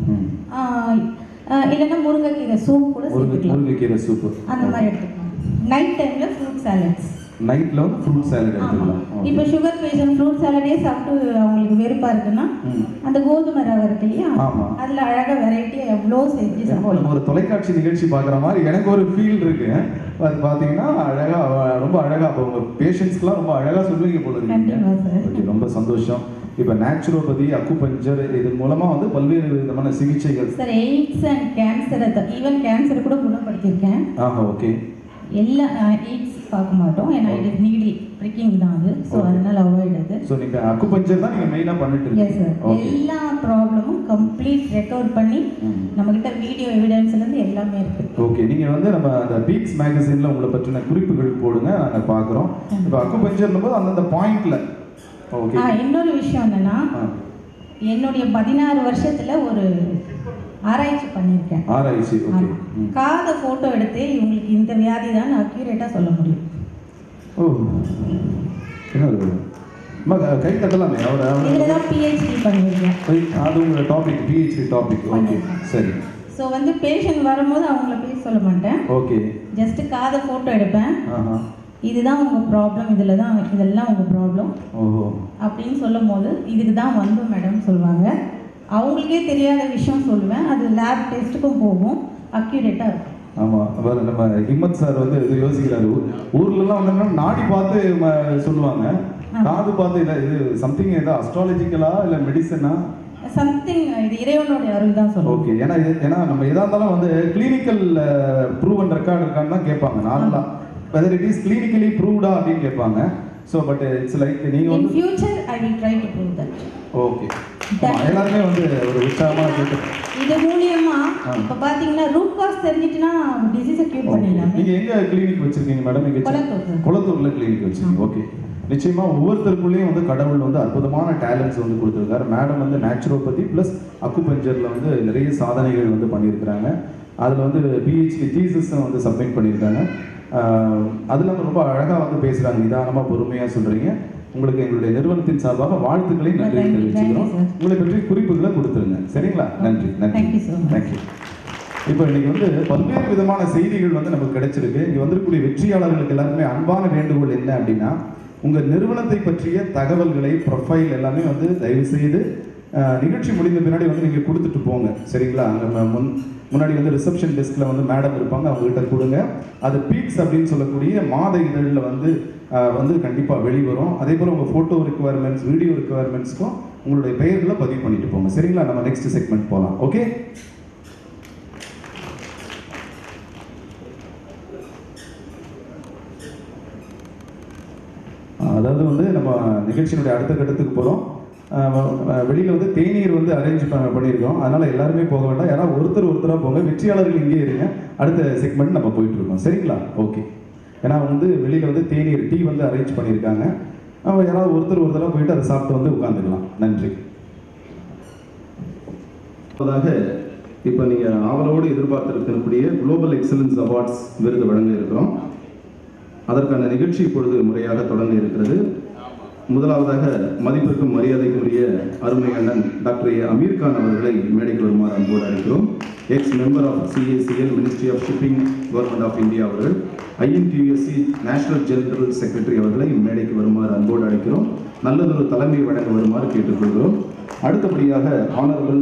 இல்லைன்னா முருங்கைக்கீரை சூப் கூட சேர்த்துக்கலாம். முருங்கைக்கீரை சூப்பு அந்த மாதிரி எடுத்துக்கணும். நைட் டைமில் ஃப்ரூட் சாலட்ஸ். நைட்டில் வந்து ஃப்ரூட் சாலட் எடுத்துக்கலாம். இப்போ சுகர் பேஷண்ட் ஃப்ரூட் சாலடே சாப்பிட்டு அவங்களுக்கு வெறுப்பாக இருக்குன்னா அந்த கோதுமை ரவை இருக்கு இல்லையா, அதில் அழகாக வெரைட்டியாக எவ்வளோ செஞ்சு சாப்பிடலாம். ஒரு தொலைக்காட்சி நிகழ்ச்சி பார்க்குற மாதிரி எனக்கு ஒரு ஃபீல் இருக்கு. அது பார்த்தீங்கன்னா அழகாக, ரொம்ப அழகாக, அப்போ உங்கள் பேஷண்ட்ஸ்க்குலாம் ரொம்ப அழகாக சொல்லுவீங்க போல இருக்கீங்க. ஓகே, ரொம்ப சந்தோஷம். இப்போ நேச்சுரோபதி, அக்குபஞ்சர், இது மூலமாக வந்து பல்வேறு விதமான சிகிச்சைகள். சார், எய்ட்ஸ் அண்ட் கேன்சரை, ஈவன் கேன்சரை கூட குணப்படுத்தியிருக்கேன். ஓகே. எல்லா எய்ட்ஸ் பார்க்க மாட்டோம், ஏன்னா இது நீடில் ப்ரிக்கிங் தான் அது. ஸோ அதனால் அவாய்ட் அது. ஸோ நீங்கள் அக்குபஞ்சர் தான் நீங்கள் மெயினாக பண்ணிட்டு இருக்கீங்க. எஸ் சார், எல்லா ப்ராப்ளமும் கம்ப்ளீட் ரெக்கவர் பண்ணி நம்மக்கிட்ட வீடியோ எவிடன்ஸ்லேருந்து எல்லாமே இருக்குது. ஓகே, நீங்கள் வந்து நம்ம அந்த பீக்ஸ் மேகசினில் உங்களை பற்றின குறிப்புகள் போடுங்க, நாங்கள் பார்க்குறோம். இப்போ அக்குபஞ்சர்னும் போது அந்தந்த பாயிண்டில். ஓகே. இன்னொரு விஷயம் என்னென்னா, என்னுடைய 16 வருஷத்தில் ஒரு ஆராய்ச்சி பண்ணியிருக்கேன். ஆராய்ச்சி. ஓகே. காதை ஃபோட்டோ எடுத்து இவங்களுக்கு இந்த வியாதி தான் அக்யூரேட்டாக சொல்ல முடியும். ஓ, கை தட்டலாமே. இதில் தான் பிஹெச்டி பண்ணியிருக்கேன். அது உங்களோட டாபிக், பிஹெச்டி டாபிக். ஓகே, சரி. ஸோ வந்து பேஷண்ட் வரும்போது அவங்கள பேர் சொல்ல மாட்டேன். ஓகே. ஜஸ்ட் காதை ஃபோட்டோ எடுப்பேன். இதுதான் உங்கள் ப்ராப்ளம், இதில் தான், இதெல்லாம் உங்கள் ப்ராப்ளம் அப்படின்னு சொல்லும் போது இதுக்கு தான் வந்தோம் மேடம் சொல்லுவாங்க. அவங்களுக்கே தெரியாத விஷயம் சொல்லுவேன், அது லேப் டெஸ்ட்டுக்கும் போகும், அக்யூரேட்டாக இருக்கும். ஆமாம், வேறு நம்ம ஹிம்மத் சார் வந்து இது யோசிக்கிறாரு. ஊர்லலாம் வந்து நாடி பார்த்து சொல்லுவாங்க, காது பார்த்து இல்லை, இது சம்திங் ஏதோ அஸ்ட்ராலஜிக்கலா இல்லை மெடிசனா சம்திங், இது இறைவனுடைய அருள் தான் சொல்லுவோம். ஓகே. ஏன்னா நம்ம எதாக இருந்தாலும் வந்து கிளினிக்கல் ப்ரூவன் ரெக்கார்டு இருக்கான்னு தான் கேட்பாங்க நார்மலாக. வெதர் இட் இஸ் கிளினிக்கலி ப்ரூவ்டா அப்படின்னு கேட்பாங்க. ஸோ பட் இட்ஸ் லைக் நீங்கள் வந்து future I will try to prove that. Okay. எல்லாருமே வந்து ஒரு உற்சாகமாக கேட்டு இது மூலியமா இப்போ பார்த்தீங்கன்னா ரூட் காஸ் தெரிஞ்சிட்டுனா டிசீஸை க்யூர் பண்ணிடலாம். நீங்கள் எங்கே கிளினிக் வச்சுருக்கீங்க மேடம்? இங்கே குளத்தூரில் கிளினிக் வச்சுருக்கீங்க. ஓகே. நிச்சயமாக ஒவ்வொருத்தருக்குள்ளேயும் வந்து கடவுள் வந்து அற்புதமான டேலண்ட்ஸ் வந்து கொடுத்துருக்காரு. மேடம் வந்து நேச்சுரோபதி ப்ளஸ் அக்குபஞ்சரில் வந்து நிறைய சாதனைகள் வந்து பண்ணியிருக்கிறாங்க. அதில் வந்து பிஹெச்டி தீசிஸும் வந்து சப்மிட் பண்ணியிருக்காங்க. அதில் ரொம்ப அழகாக வந்து பேசுகிறாங்க, நிதானமாக பொறுமையாக சொல்கிறீங்க. உங்களுக்கு எங்களுடைய நிறுவனத்தின் சார்பாக வாழ்த்துக்களை நன்றி தெரிவிச்சுக்கிறோம். உங்களை பற்றி குறிப்புகளை கொடுத்துருங்க. சரிங்களா? நன்றி. நன்றி. தேங்க்யூ. இப்போ இன்னைக்கு வந்து பல்வேறு விதமான செய்திகள் வந்து நமக்கு கிடைச்சிருக்கு. இங்கே வந்திருக்கக்கூடிய வெற்றியாளர்களுக்கு எல்லாருமே அன்பான வேண்டுகோள் என்ன அப்படின்னா, உங்கள் நிறுவனத்தை பற்றிய தகவல்களை, ப்ரொஃபைல் எல்லாமே வந்து தயவு செய்து நிகழ்ச்சி முடிந்த பின்னாடி வந்து நீங்கள் கொடுத்துட்டு போங்க. சரிங்களா? அங்கே முன்னாடி வந்து ரிசப்ஷன் டெஸ்கில் வந்து மேடம் இருப்பாங்க, அவங்ககிட்ட கொடுங்க. அது பீக்ஸ் அப்படின்னு சொல்லக்கூடிய மாத இதழில் வந்து கண்டிப்பாக வெளிவரும். அதே போல் உங்கள் ஃபோட்டோ ரிக்குவயர்மெண்ட்ஸ், வீடியோ ரிக்குவயர்மெண்ட்ஸ்க்கும் உங்களுடைய பெயர்களை பதிவு பண்ணிட்டு போங்க. சரிங்களா? நம்ம நெக்ஸ்ட் செக்மெண்ட் போகலாம். ஓகே. அதாவது வந்து நம்ம நிகழ்ச்சியினுடைய அடுத்த கட்டத்துக்கு போகிறோம். வெளியில் வந்து தேநீர் வந்து அரேஞ்ச் பண்ணியிருக்கோம். அதனால் எல்லாருமே போக வேண்டாம், யாராவது ஒருத்தராக போங்க. வெற்றியாளர்கள் இங்கே இருங்க, அடுத்த செக்மெண்ட் நம்ம போயிட்டுருக்கோம். சரிங்களா? ஓகே. ஏன்னா வந்து வெளியில் வந்து தேநீர், டீ வந்து அரேஞ்ச் பண்ணியிருக்காங்க. யாராவது ஒருத்தராக போயிட்டு அதை சாப்பிட்டு வந்து உட்காந்துக்கலாம். நன்றி. அதாக இப்போ நீங்கள் ஆவலோடு எதிர்பார்த்திருக்கக்கூடிய குளோபல் எக்ஸலன்ஸ் அவார்ட்ஸ் விருது வழங்க இருக்கிறோம். அதற்கான நிகழ்ச்சி இப்பொழுது முறையாக தொடங்க இருக்கிறது. முதலாவதாக மதிப்பிற்கும் மரியாதைக்குரிய அருமை அண்ணன் டாக்டர் அமீர் கான் அவர்களை மேடைக்கு வருமாறு அன்போடு அழைக்கிறோம். Ex member of CACL, ministry of shipping, government of India அவர்கள். INTUSC நேஷனல் ஜெனரல் செக்ரட்டரி அவர்களை மேடைக்கு வருமாறு அன்போடு அழைக்கிறோம். நல்லதொரு தலைமை வழங்க வருமாறு கேட்டுக்கொள்கிறோம். அடுத்தபடியாக ஆனரபிள்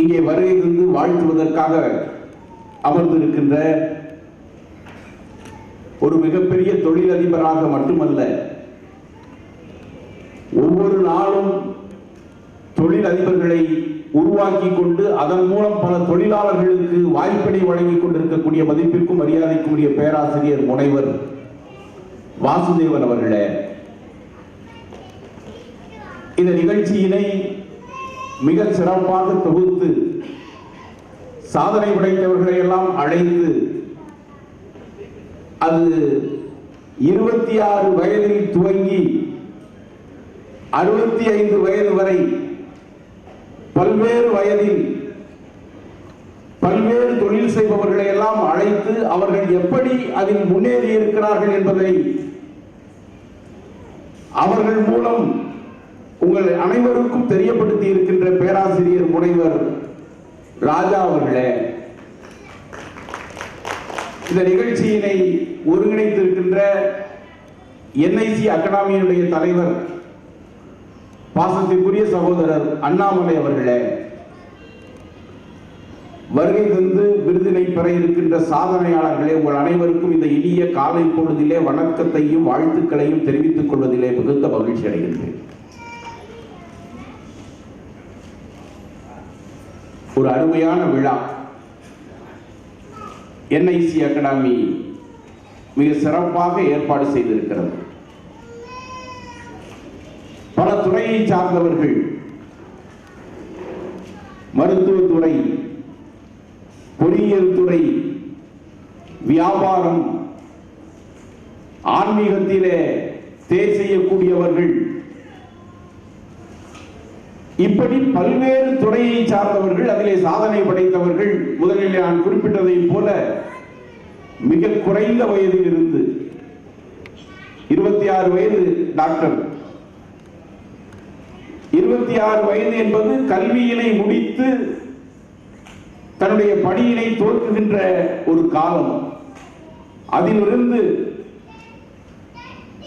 இங்கே வருகை தந்து வாழ்த்துவதற்காக அமர்ந்திருக்கின்ற ஒரு மிகப்பெரிய தொழிலதிபராக மட்டுமல்ல, ஒவ்வொரு நாளும் தொழிலதிபர்களை உருவாக்கி கொண்டு அதன் மூலம் பல தொழிலாளர்களுக்கு வாய்ப்பினை வழங்கிக் கொண்டிருக்கக்கூடிய மதிப்பிற்கும் மரியாதைக்கும் உரிய பேராசிரியர் முனைவர் வாசுதேவன் அவர்களே, இந்த நிகழ்ச்சியினை மிக சிறப்பாக தொகுத்து சாதனை படைத்தவர்களை எல்லாம் அழைத்து அது 26 வயதில் துவங்கி 65 வயது வரை பல்வேறு வயதில் பல்வேறு தொழில் செய்பவர்களை எல்லாம் அழைத்து அவர்கள் எப்படி அதில் முன்னேறி இருக்கிறார்கள் என்பதை அவர்கள் மூலம் உங்கள் அனைவருக்கும் தெரியப்படுத்தி இருக்கின்ற பேராசிரியர் முனைவர் ராஜா அவர்களே, இந்த நிகழ்ச்சியினை ஒருங்கிணைத்திருக்கின்ற என்ஐசி அகாடமியினுடைய தலைவர் பாசத்திற்குரிய சகோதரர் அண்ணாமலை அவர்களே, வருகை தந்து விருதினை பெற இருக்கின்ற சாதனையாளர்களே, உங்கள் அனைவருக்கும் இந்த இனிய காலை பொழுதிலே வணக்கத்தையும் வாழ்த்துக்களையும் தெரிவித்துக் கொள்வதிலே மிகுந்த மகிழ்ச்சி அடைகின்றேன். ஒரு அருமையான விழா என்ஐசி அகாடமி மிக சிறப்பாக ஏற்பாடு செய்திருக்கிறது. பல துறையை சார்ந்தவர்கள், மருத்துவத்துறை, பொறியியல் துறை, வியாபாரம், ஆன்மீகத்திலே தேர் செய்யக்கூடியவர்கள், இப்படி பல்வேறு துறையை சார்ந்தவர்கள், அதிலே சாதனை படைத்தவர்கள். முதலில் நான் குறிப்பிட்டதை போல மிக குறைந்த வயதில் இருந்து 26 வயது டாக்டர், 26 வயது என்பது கல்வியினை முடித்து தன்னுடைய பணியினை துவக்குகின்ற ஒரு காலம். அதிலிருந்து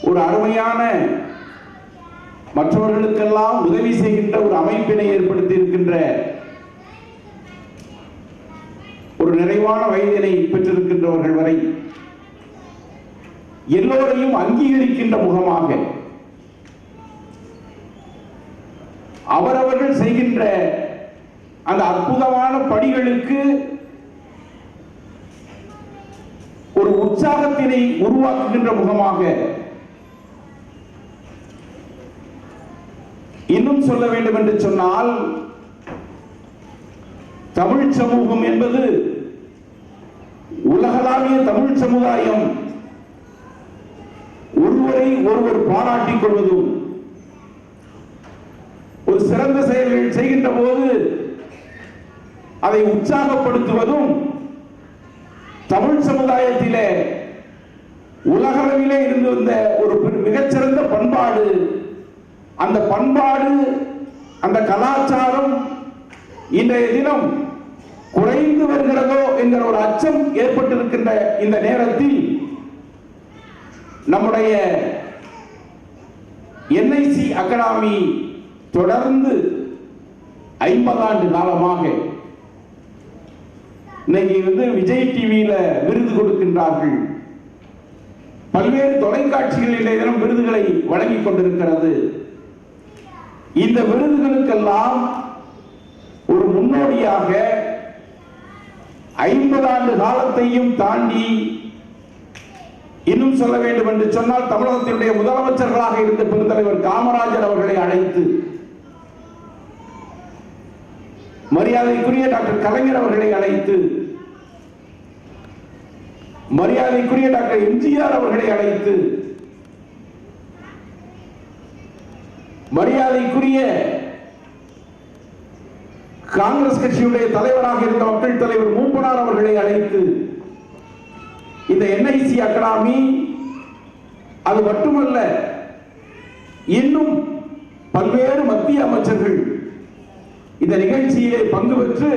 ஒரு அருமையான மற்றவர்களுக்கெல்லாம் உதவி செய்கின்ற ஒரு அமைப்பினை ஏற்படுத்தி இருக்கின்ற ஒரு நிறைவான வயதினை பெற்றிருக்கின்றவர்கள் வரை எல்லோரையும் அங்கீகரிக்கின்ற முகமாக அவரவர்கள் செய்கின்ற அந்த அற்புதமான பணிகளுக்கு ஒரு உற்சாகத்தினை உருவாக்குகின்ற முகமாக, இன்னும் சொல்ல வேண்டும் என்று சொன்னால், தமிழ் சமூகம் என்பது உலகளாவிய தமிழ் சமுதாயம் ஒருவரை ஒருவர் பாராட்டிக் கொள்வதும், ஒரு சிறந்த செயல்கள் செய்கின்ற போது அதை உற்சாகப்படுத்துவதும் தமிழ் சமுதாயத்திலே உலகளவிலே இருந்து வந்த ஒரு மிகச்சிறந்த பண்பாடு. அந்த பண்பாடு, அந்த கலாச்சாரம் இன்றைய தினம் குறைந்து வருகிறதோ என்கிற ஒரு அச்சம் ஏற்பட்டிருக்கின்ற இந்த நேரத்தில் நம்முடைய என்ஐசி அகாடமி தொடர்ந்து 50 ஆண்டு காலமாக இன்னைக்கு விஜய் டிவியில விருது கொடுக்கின்றார்கள், பல்வேறு தொலைக்காட்சிகளில் தினம் விருதுகளை வழங்கிக் கொண்டிருக்கிறது. இந்த விருதுகளுக்கெல்லாம் ஒரு முன்னோடியாக 50 ஆண்டு காலத்தையும் தாண்டி, இன்னும் சொல்ல வேண்டும் என்று சொன்னால், தமிழகத்தினுடைய முதலமைச்சர்களாக இருந்த பெருந்தலைவர் காமராஜர் அவர்களை அழைத்து, மரியாதைக்குரிய டாக்டர் கலைஞர் அவர்களை அழைத்து, மரியாதைக்குரிய டாக்டர் எம்ஜிஆர் அவர்களை அழைத்து, மரியாதைக்குரிய காங்கிரஸ் கட்சியுடைய தலைவராக இருந்த மக்கள் தலைவர் மூப்பனார் அவர்களை அழைத்து, இந்த என்ஐசி அகாடமி அது மட்டுமல்ல, இன்னும் பல்வேறு மத்திய அமைச்சர்கள் இந்த நிகழ்ச்சியிலே பங்கு பெற்று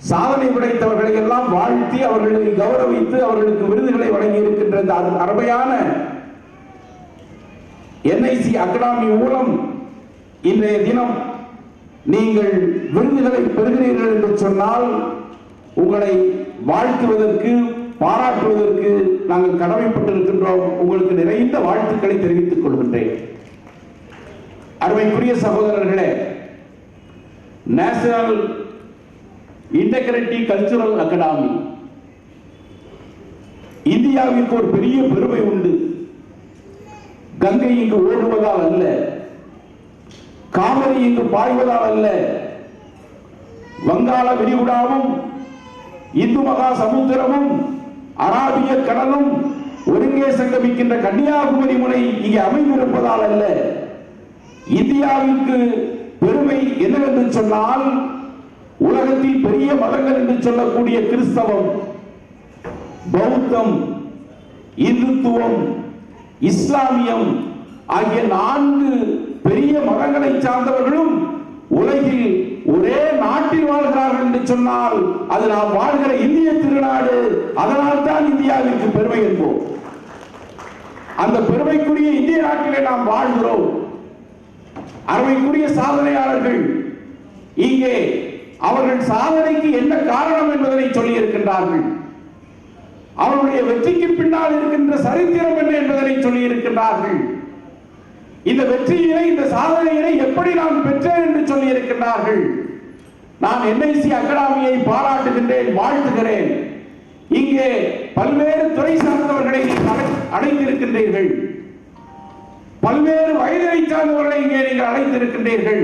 சாதனை படைத்தவர்களை எல்லாம் வாழ்த்தி அவர்களை கௌரவித்து அவர்களுக்கு விருதுகளை வழங்கி இருக்கின்ற இந்த அருமையான என்ஐசி அகாடமி மூலம் இன்றைய தினம் நீங்கள் விருதுகளை பெறுகிறீர்கள் என்று சொன்னால் உங்களை வாழ்த்துவதற்கு, பாராட்டுவதற்கு நாங்கள் கடமைப்பட்டிருக்கின்றோம். உங்களுக்கு நிறைந்த வாழ்த்துக்களை தெரிவித்துக் கொள்கின்றேன். அருமைக்குரிய சகோதரர்களே, நேஷனல் இன்டெகிரிட்டி கல்ச்சுரல் அகாடமி இந்தியாவிற்கு ஒரு பெரிய பெருமை உண்டு. கங்கை இங்கு ஓடுவதால் அல்ல, காவிரி இங்கு பாய்வதால் அல்ல, வங்காள விரிகுடாவும் இந்து மகா சமுத்திரமும் அராபிய கடலும் ஒருங்கே சங்கமிக்கின்ற கன்னியாகுமரி முனை இங்கே அமைந்திருப்பதால் அல்ல. இந்தியாவிற்கு பெருமை என்னவென்று சொன்னால், உலகத்தில் பெரிய மதங்கள் என்று சொல்லக்கூடிய கிறிஸ்தவம், பௌத்தம், இந்துத்துவம், இஸ்லாமியம் ஆகிய 4 பெரிய மதங்களை சார்ந்தவர்களும் உலகில் ஒரே நாட்டில் வாழ்கிறார்கள் என்று சொன்னால் அது நாம் வாழ்கிற இந்திய திருநாடு. அதனால் தான் இந்தியாவிற்கு பெருமை என்போம். அந்த பெருமைக்குரிய இந்திய நாட்டிலே நாம் வாழ்கிறோம். அருமைக்குரிய சாதனையாளர்கள் இங்கே அவர்கள் சாதனைக்கு என்ன காரணம் என்பதனை சொல்லி இருக்கின்றார்கள். அவருடைய வெற்றிக்கு பின்னால் இருக்கின்ற சரித்திரம் என்ன என்பதனை சொல்லி இருக்கின்றார்கள். இந்த வெற்றியினை, இந்த சாதனையினை எப்படி நான் பெற்றேன் என்று சொல்லி இருக்கின்றார்கள். நான் NIC அகாடமியை பாராட்டுகின்றேன், வாழ்த்துகிறேன். இங்கே பல்வேறு துறை சார்ந்தவர்களை அழைத்திருக்கின்றீர்கள். பல்வேறு வயதை சார்ந்தவர்களை இங்கே நீங்கள் அழைத்திருக்கின்றீர்கள்.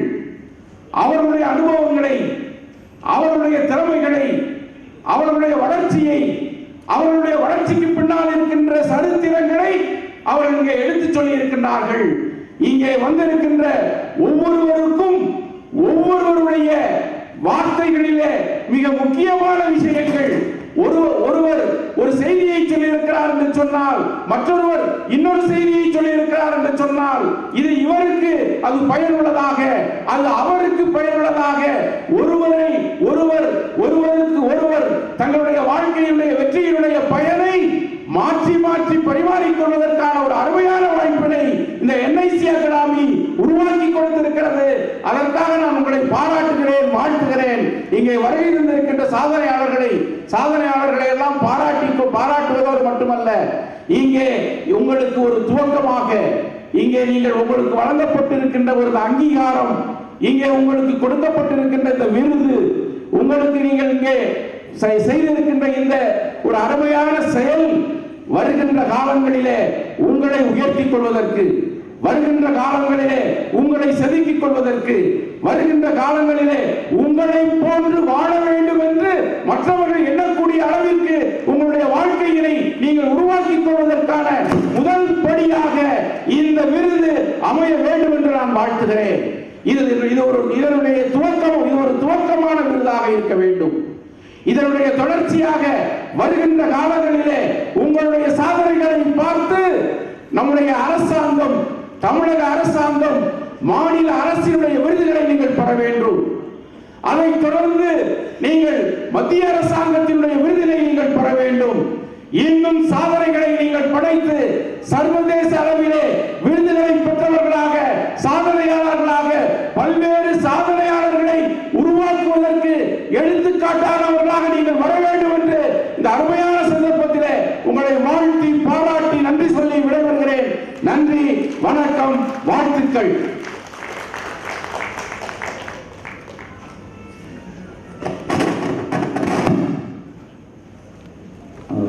அவர்களுடைய அனுபவங்களை, அவர்களுடைய திறமைகளை, அவர்களுடைய வளர்ச்சியை, அவர்களுடைய வளர்ச்சிக்கு பின்னால் இருக்கின்ற சரித்திரங்களை அவர்கள் இங்கே எடுத்துச் சொல்லி இருக்கின்றார்கள். இங்கே வந்திருக்கின்ற ஒவ்வொருவருக்கும் ஒவ்வொருவருடைய வார்த்தைகளிலே மிக முக்கியமான விஷயங்கள். ஒருவர் ஒரு செய்தியை சொல்லியிருக்கிறார் என்று சொன்னால், மற்றொருவர் இன்னொரு செய்தியை சொல்லியிருக்கிறார் என்று சொன்னால், இது இவருக்கு அது பயனுள்ளதாக, அது அவருக்கு பயனுள்ளதாக, ஒருவருக்கு ஒருவர் தங்களுடைய வாழ்க்கையினுடைய வெற்றியினுடைய பயனை மாற்றி மாற்றி பரிமாறிக்கொள்வதற்கான ஒரு அருமையான வாய்ப்பினை இந்த NIC அகாடமி உருவாக்கி கொடுத்திருக்கிறது. அதற்காக நான் உங்களை பாராட்டுகிறேன், வாழ்த்துகிறேன். இங்கே வருகை தந்திருக்கின்ற சாதனையாளர்களை எல்லாம் பாராட்டுவதோடு மட்டுமல்ல, இங்கே உங்களுக்கு ஒரு துவக்கமாக, இங்கே நீங்கள் உங்களுக்கு வழங்கப்பட்டிருக்கின்ற ஒரு அங்கீகாரம், இங்கே உங்களுக்கு கொடுக்கப்பட்டிருக்கின்ற இந்த விருது, உங்களுக்கு நீங்கள் இங்கே செய்திருக்கின்ற இந்த ஒரு அருமையான செயல் வருகின்ற காலங்களிலே உங்களை உயர்த்திக் கொள்வதற்கு, வருகின்ற காலங்களிலே உங்களை செதுக்கிக் கொள்வதற்கு, வருகின்ற காலங்களிலே உங்களை போன்று வாழ வேண்டும் என்று மற்றவர்கள் எண்ணக்கூடிய அளவிற்கு உங்களுடைய வாழ்க்கையினை நீங்கள் உருவாக்கிக் கொள்வதற்கான முதல் படியாக இந்த விருது அமைய வேண்டும் என்று நான் வாழ்த்துகிறேன். இதனுடைய துவக்கம், இது ஒரு துவக்கமான விருதாக இருக்க வேண்டும். இதனுடைய தொடர்ச்சியாக வருகின்ற காலங்களிலே உங்களுடைய சாதனைகளை பார்த்து நம்முடைய அரசாங்கம், தமிழக அரசாங்கம், மாநில அரசினுடைய விருதுகளை நீங்கள் பெற வேண்டும். அதைத் தொடர்ந்து நீங்கள் மத்திய அரசாங்கத்தினுடைய விருதினை நீங்கள் பெற வேண்டும். இன்னும் சாதனைகளை நீங்கள் படைத்து சர்வதேச அளவிலே விருதுகளை பெற்றவர்களாக, சாதனையாளர்களாக, பல்வேறு சாதனையாளர்களை உருவாக்குவதற்கு எடுத்துக்காட்டானவர்களாக நீங்கள் வர வேண்டும் என்று இந்த அருமையான சந்தர்ப்பத்திலே உங்களை வாழ்த்தி பாராட்டி நன்றி சொல்லி விடைபெறுகிறேன். நன்றி, வணக்கம், வாழ்த்துக்கள்.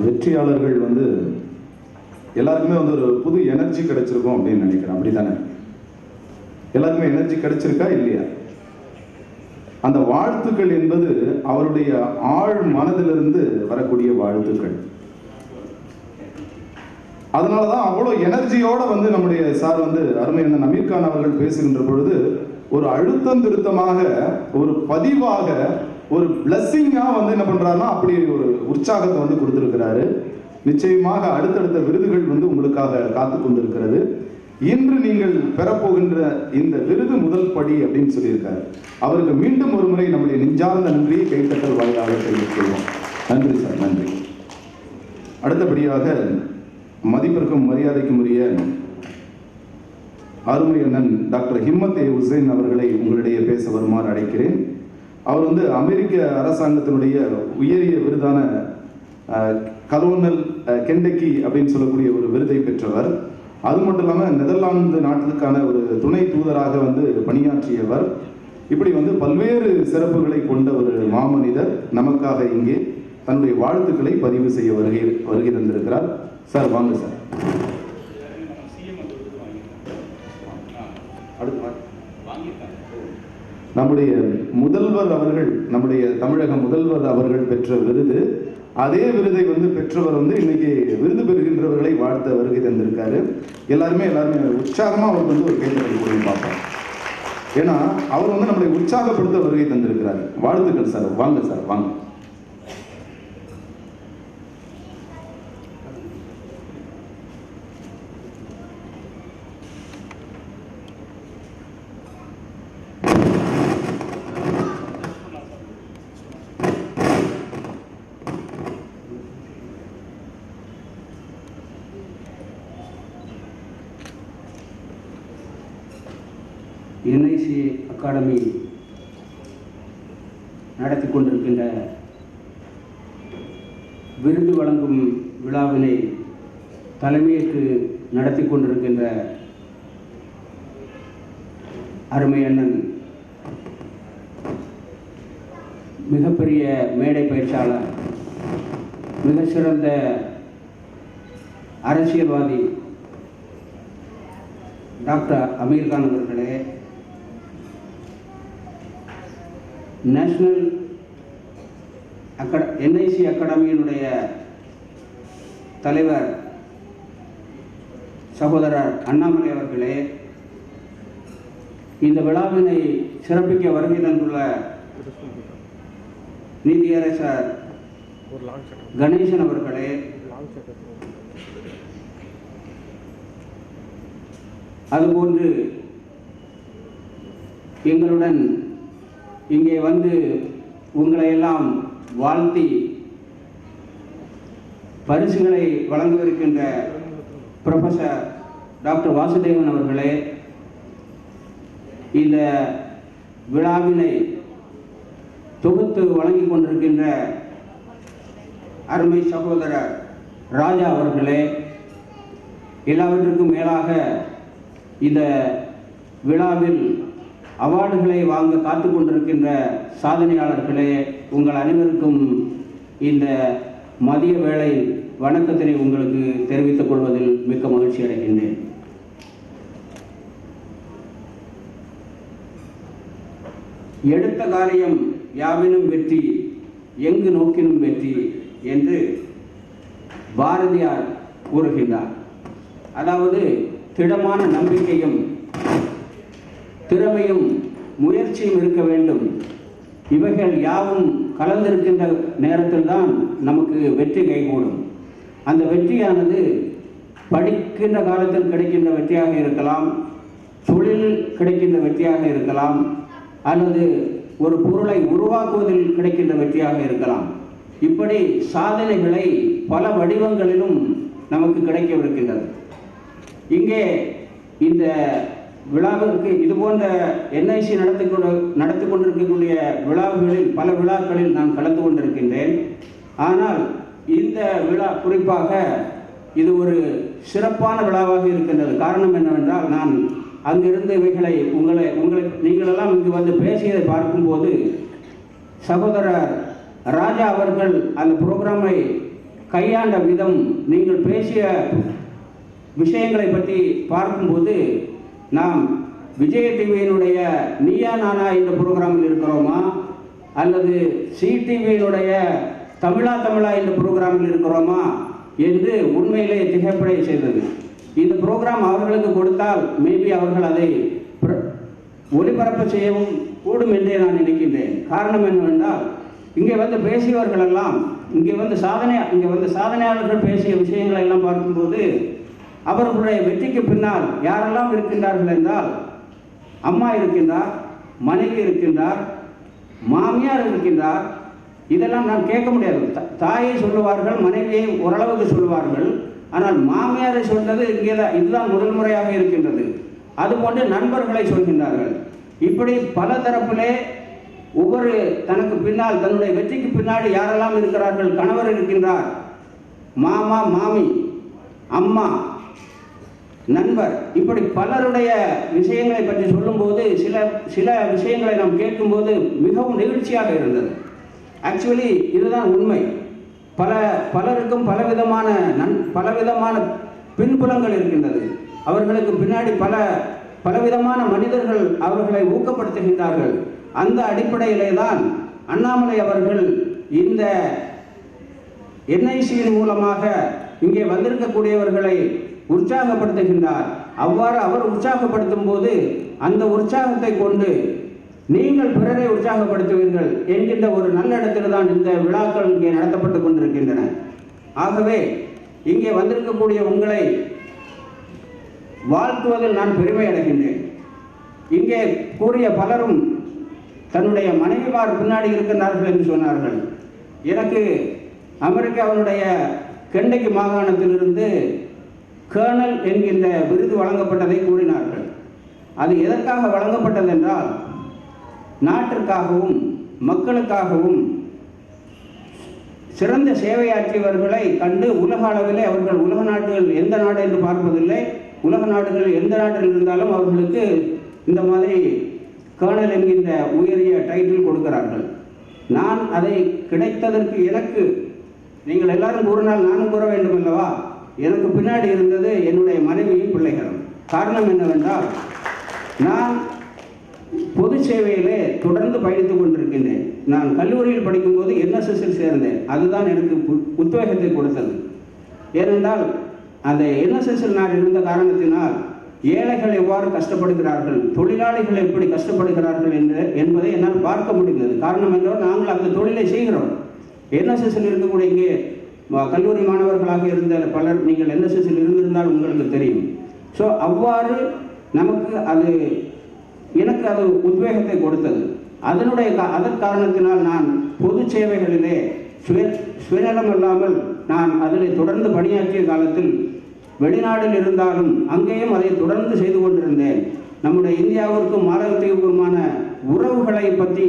வெற்றியாளர்கள் எல்லாருக்குமே ஒரு புது எனர்ஜி கிடைச்சிருக்கும் அப்படின்னு நினைக்கிறேன். அப்படித்தானே? எல்லாருக்குமே எனர்ஜி கிடைச்சிருக்கா இல்லையா? அந்த வாழ்த்துக்கள் என்பது அவருடைய ஆழ் மனதிலிருந்து வரக்கூடிய வாழ்த்துக்கள். அதனாலதான் அவ்வளோ எனர்ஜியோட நம்முடைய சார் அருமையான அமீர்கான் அவர்கள் பேசுகின்ற பொழுது ஒரு அழுத்தம் திருத்தமாக, ஒரு பதிவாக, ஒரு பிளஸ்ஸிங்கா என்ன பண்றாருன்னா அப்படி ஒரு உற்சாகத்தை கொடுத்திருக்கிறாரு. நிச்சயமாக அடுத்தடுத்த விருதுகள் உங்களுக்காக காத்து கொண்டிருக்கிறது. இன்று நீங்கள் பெறப்போகின்ற இந்த விருது முதல் படி அப்படின்னு சொல்லியிருக்காரு. அவருக்கு மீண்டும் ஒரு முறை நம்முடைய நெஞ்சார்ந்த நன்றியை கைத்தட்டல் வாயிலாக தெரிவித்துள்ளோம். நன்றி சார், நன்றி. அடுத்தபடியாக மதிப்பிற்கும் மரியாதைக்கும் உரிய அருமை அண்ணன் டாக்டர் ஹிம்மத் ஹுசைன் அவர்களை உங்களிடையே பேச வருமாறு அழைக்கிறேன். அவர் வந்து அமெரிக்க அரசாங்கத்தினுடைய உயரிய விருதான கலோனல் கெண்டக்கி அப்படின்னு சொல்லக்கூடிய ஒரு விருதை பெற்றவர். அது மட்டும் இல்லாமல் நெதர்லாந்து நாட்டுக்கான ஒரு துணை தூதராக வந்து பணியாற்றியவர். இப்படி வந்து பல்வேறு சிறப்புகளை கொண்ட ஒரு மாமனிதர் நமக்காக இங்கே தன்னுடைய வாழ்த்துக்களை பதிவு செய்ய வருகை தந்திருக்கிறார். சார் வாங்க சார். நம்முடைய முதல்வர் அவர்கள், நம்முடைய தமிழக முதல்வர் அவர்கள் பெற்ற விருது, அதே விருதை வந்து பெற்றவர் வந்து இன்னைக்கு விருது பெறுகின்றவர்களை வாழ்த்த வருகை தந்திருக்காரு. எல்லாருமே உற்சாகமா அவருக்கு வந்து ஒரு கைத்தறி போய் பார்ப்போம். ஏன்னா அவர் வந்து நம்மளை உற்சாகப்படுத்த வருகை தந்திருக்கிறார். வாழ்த்துக்கள் சார். வாங்க சார் வாங்க. என்ஐசி அகாடமி நடத்தி கொண்டிருக்கின்ற விருது வழங்கும் விழாவினை தலைமையேற்று நடத்தி கொண்டிருக்கின்ற அருமை அண்ணன், மிகப்பெரிய மேடை பயிற்சியாளர், மிக சிறந்த அரசியல்வாதி டாக்டர் அமீர்கான் அவர்களே, நேஷனல் என்ஐசி அகாடமியினுடைய தலைவர் சகோதரர் அண்ணாமலை அவர்களே, இந்த விழாவினை சிறப்பிக்க வருகை தந்துள்ள நீதியரசர் கணேசன் அவர்களே, அதுபோன்று எங்களுடன் இங்கே வந்து உங்களை எல்லாம் வாழ்த்தி பரிசுகளை வழங்கவிருக்கின்ற ப்ரொஃபஸர் டாக்டர் வாசுதேவன் அவர்களே, இந்த விழாவினை தொகுத்து வழங்கி கொண்டிருக்கின்ற அருமை சகோதரர் ராஜா அவர்களே, எல்லாவற்றுக்கும் மேலாக இந்த விழாவில் அவார்டுகளை வாங்க காத்து கொண்டிருக்கின்ற சாதனையாளர்களே, உங்கள் அனைவருக்கும் இந்த மதிய வேளை வணக்கத்தினை உங்களுக்கு தெரிவித்துக் கொள்வதில் மிக்க மகிழ்ச்சி அடைகின்றேன். எடுத்த காரியம் யாவினும் வெற்றி, எங்கு நோக்கினும் வெற்றி என்று பாரதியார் கூறுகின்றார். அதாவது திடமான நம்பிக்கையும் திறமையும் முயற்சியும் இருக்க வேண்டும். இவைகள் யாவும் கலந்திருக்கின்ற நேரத்தில் தான் நமக்கு வெற்றி கைகூடும். அந்த வெற்றியானது படிக்கின்ற காலத்தில் கிடைக்கின்ற வெற்றியாக இருக்கலாம், தொழில் கிடைக்கின்ற வெற்றியாக இருக்கலாம், அல்லது ஒரு பொருளை உருவாக்குவதில் கிடைக்கின்ற வெற்றியாக இருக்கலாம். இப்படி சாதனைகளை பல வடிவங்களிலும் நமக்கு கிடைக்கவிருக்கின்றது. இங்கே இந்த விழாவிற்கு இதுபோன்ற என்ஐசி நடத்தி கொண்டிருக்கக்கூடிய விழாக்களில் பல விழாக்களில் நான் கலந்து கொண்டிருக்கின்றேன். ஆனால் இந்த விழா குறிப்பாக இது ஒரு சிறப்பான விழாவாக இருக்கின்றது. காரணம் என்னவென்றால், நான் அங்கிருந்து இவைகளை நீங்களெல்லாம் இங்கு வந்து பேசியதை பார்க்கும்போது சகோதரர் ராஜா அவர்கள் அந்த புரோகிராமை கையாண்ட விதம், நீங்கள் பேசிய விஷயங்களை பற்றி பார்க்கும்போது நாம் விஜய் டிவியினுடைய நீயா நானா இந்த புரோகிராமில் இருக்கிறோமா, அல்லது CTVயினுடைய தமிழா இந்த புரோகிராமில் இருக்கிறோமா என்று உண்மையிலே திகைப்படை செய்தது. இந்த புரோகிராம் அவர்களுக்கு கொடுத்தால் மேபி அவர்கள் அதை ஒளிபரப்பு செய்யவும் கூடும் என்றே நான் நினைக்கின்றேன். காரணம் என்னவென்றால், இங்கே வந்து பேசியவர்கள் எல்லாம் இங்கே வந்து சாதனையாளர்கள் பேசிய விஷயங்களை எல்லாம் பார்க்கும்போது அவர்களுடைய வெற்றிக்கு பின்னால் யாரெல்லாம் இருக்கின்றார்கள் என்றால், அம்மா இருக்கின்றார், மனைவி இருக்கின்றார், மாமியார் இருக்கின்றார். இதெல்லாம் நான் கேட்க முடியாது. தாயை சொல்லுவார்கள், மனைவியை ஓரளவுக்கு சொல்லுவார்கள். ஆனால் மாமியாரை சொன்னது இங்கே தான், இதுதான் முதல் முறையாக இருக்கின்றது. அதுபோன்று நண்பர்களை சொல்கின்றார்கள். இப்படி பல தரப்பிலே ஒவ்வொரு தனக்கு பின்னால் தன்னுடைய வெற்றிக்கு பின்னாடி யாரெல்லாம் இருக்கிறார்கள், கணவர் இருக்கின்றார், மாமா மாமி அம்மா நண்பர், இப்படி பலருடைய விஷயங்களை பற்றி சொல்லும்போது சில விஷயங்களை நாம் கேட்கும்போது மிகவும் நெகிழ்ச்சியாக இருந்தது. ஆக்சுவலி இதுதான் உண்மை. பலருக்கும் பலவிதமான பின்புலங்கள் இருக்கின்றது. அவர்களுக்கு பின்னாடி பலவிதமான மனிதர்கள் அவர்களை ஊக்கப்படுத்துகின்றார்கள். அந்த அடிப்படையிலே தான் அண்ணாமலை அவர்கள் இந்த NICயின் மூலமாக இங்கே வந்திருக்கக்கூடியவர்களை உற்சாகப்படுத்துகின்றார். அவ்வாறு அவர் உற்சாகப்படுத்தும் போது அந்த உற்சாகத்தை கொண்டு நீங்கள் பிறரை உற்சாகப்படுத்துவீர்கள் என்கின்ற ஒரு நல்ல இடத்தில் தான் இந்த விழாக்கள் இங்கே நடத்தப்பட்டு கொண்டிருக்கின்றன. ஆகவே இங்கே வந்திருக்கக்கூடிய உங்களை வாழ்த்துவதில் நான் பெருமை அடைகின்றேன். இங்கே கூறிய பலரும் தன்னுடைய மனைவிமார் பின்னாடி இருக்கின்றார்கள் என்று சொன்னார்கள். எனக்கு அமெரிக்காவினுடைய கெண்டகி மாகாணத்திலிருந்து கர்னல் என்கின்ற விருது வழங்கப்பட்டதை கூறினார்கள். அது எதற்காக வழங்கப்பட்டது என்றால், நாட்டிற்காகவும் மக்களுக்காகவும் சிறந்த சேவையாற்றியவர்களை கண்டு உலக அளவிலே அவர்கள் உலக நாடுகள் எந்த நாடு என்று பார்ப்பதில்லை, உலக நாடுகள் எந்த நாட்டில் இருந்தாலும் அவர்களுக்கு இந்த மாதிரி கர்னல் என்கின்ற உயரிய டைட்டில் கொடுக்கிறார்கள். நான் அதை கிடைத்ததற்கு எனக்கு நீங்கள் எல்லாரும் கூறினால் நானும் கூற வேண்டும் அல்லவா, எனக்கு பின்னாடி இருந்தது என்னுடைய மனைவியும் பிள்ளைகளும். காரணம் என்னவென்றால், நான் பொது சேவையிலே தொடர்ந்து பயணித்துக் கொண்டிருக்கின்றேன். நான் கல்லூரியில் படிக்கும்போது NSSல் சேர்ந்தேன். அதுதான் எனக்கு உத்வேகத்தை கொடுத்தது. ஏனென்றால் அந்த NSSல் நான் இருந்த காரணத்தினால் ஏழைகள் எவ்வாறு கஷ்டப்படுகிறார்கள், தொழிலாளிகள் எப்படி கஷ்டப்படுகிறார்கள் என்பதை என்னால் பார்க்க முடிந்தது. காரணம் என்றால் நாங்கள் அந்த தொழிலை செய்கிறோம். NSSல் இருக்கக்கூடிய இங்கே கல்லூரி மாணவர்களாக இருந்த பலர் நீங்கள் NSSல் இருந்திருந்தால் உங்களுக்கு தெரியும். ஸோ அவ்வாறு எனக்கு அது உத்வேகத்தை கொடுத்தது. அதன் காரணத்தினால் நான் பொது சேவைகளிலே சுயநலம் இல்லாமல் நான் அதில் தொடர்ந்து பணியாற்றிய காலத்தில் வெளிநாட்டில் இருந்தாலும் அங்கேயும் அதை தொடர்ந்து செய்து கொண்டிருந்தேன். நம்முடைய இந்தியாவிற்கும் மாலத்தீவுக்குமான உறவுகளை பற்றி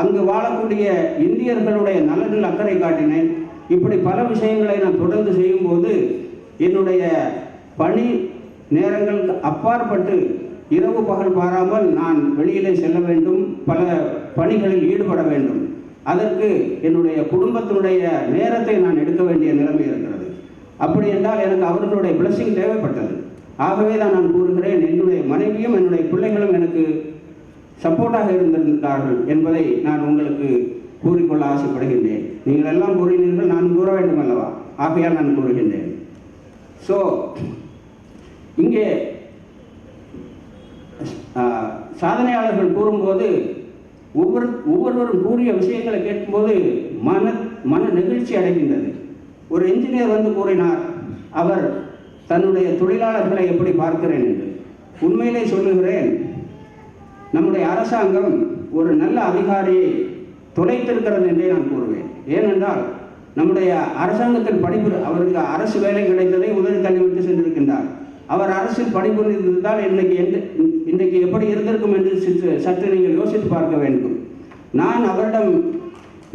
அங்கு வாழக்கூடிய இந்தியர்களுடைய நலனில் அக்கறை காட்டினேன். இப்படி பல விஷயங்களை நான் தொடர்ந்து செய்யும்போது என்னுடைய பணி நேரங்கள் அப்பாற்பட்டு இரவு பகல் பாராமல் நான் வெளியிலே செல்ல வேண்டும், பல பணிகளில் ஈடுபட வேண்டும். அதற்கு என்னுடைய குடும்பத்தினுடைய நேரத்தை நான் எடுக்க வேண்டிய நிலைமை இருக்கிறது. அப்படி என்றால் எனக்கு அவர்களுடைய பிளஸிங் தேவைப்பட்டது. ஆகவே தான் நான் கூறுகிறேன், என்னுடைய மனைவியும் என்னுடைய பிள்ளைகளும் எனக்கு சப்போர்ட்டாக இருந்திருந்தார்கள் என்பதை நான் உங்களுக்கு கூறிக்கொள்ள ஆசைப்படுகின்றேன். நீங்கள் எல்லாம் கூறினீர்கள், நான் கூற வேண்டும் அல்லவா, ஆகையால் நான் கூறுகின்றேன். ஸோ இங்கே சாதனையாளர்கள் கூறும்போது ஒவ்வொருவரும் கூறிய விஷயங்களை கேட்கும்போது மன நெகிழ்ச்சி அடைகின்றது. ஒரு என்ஜினியர் வந்து கூறினார், அவர் தன்னுடைய தொழிலாளர்களை எப்படி பார்க்கிறேன் என்று. உண்மையிலே சொல்லுகிறேன், நம்முடைய அரசாங்கம் ஒரு நல்ல அதிகாரியை தொலைத்திருக்கிறது என்றே நான் கூறுவேன். ஏனென்றால் நம்முடைய அரசாங்கத்தில் அவருக்கு அரசு வேலை கிடைத்ததை உதவி தள்ளிவிட்டு சென்றிருக்கின்றார். அவர் அரசில் பணிபுரிந்திருந்தால் இன்றைக்கு எப்படி இருந்திருக்கும் என்று சற்று நீங்கள் யோசித்து பார்க்க வேண்டும்.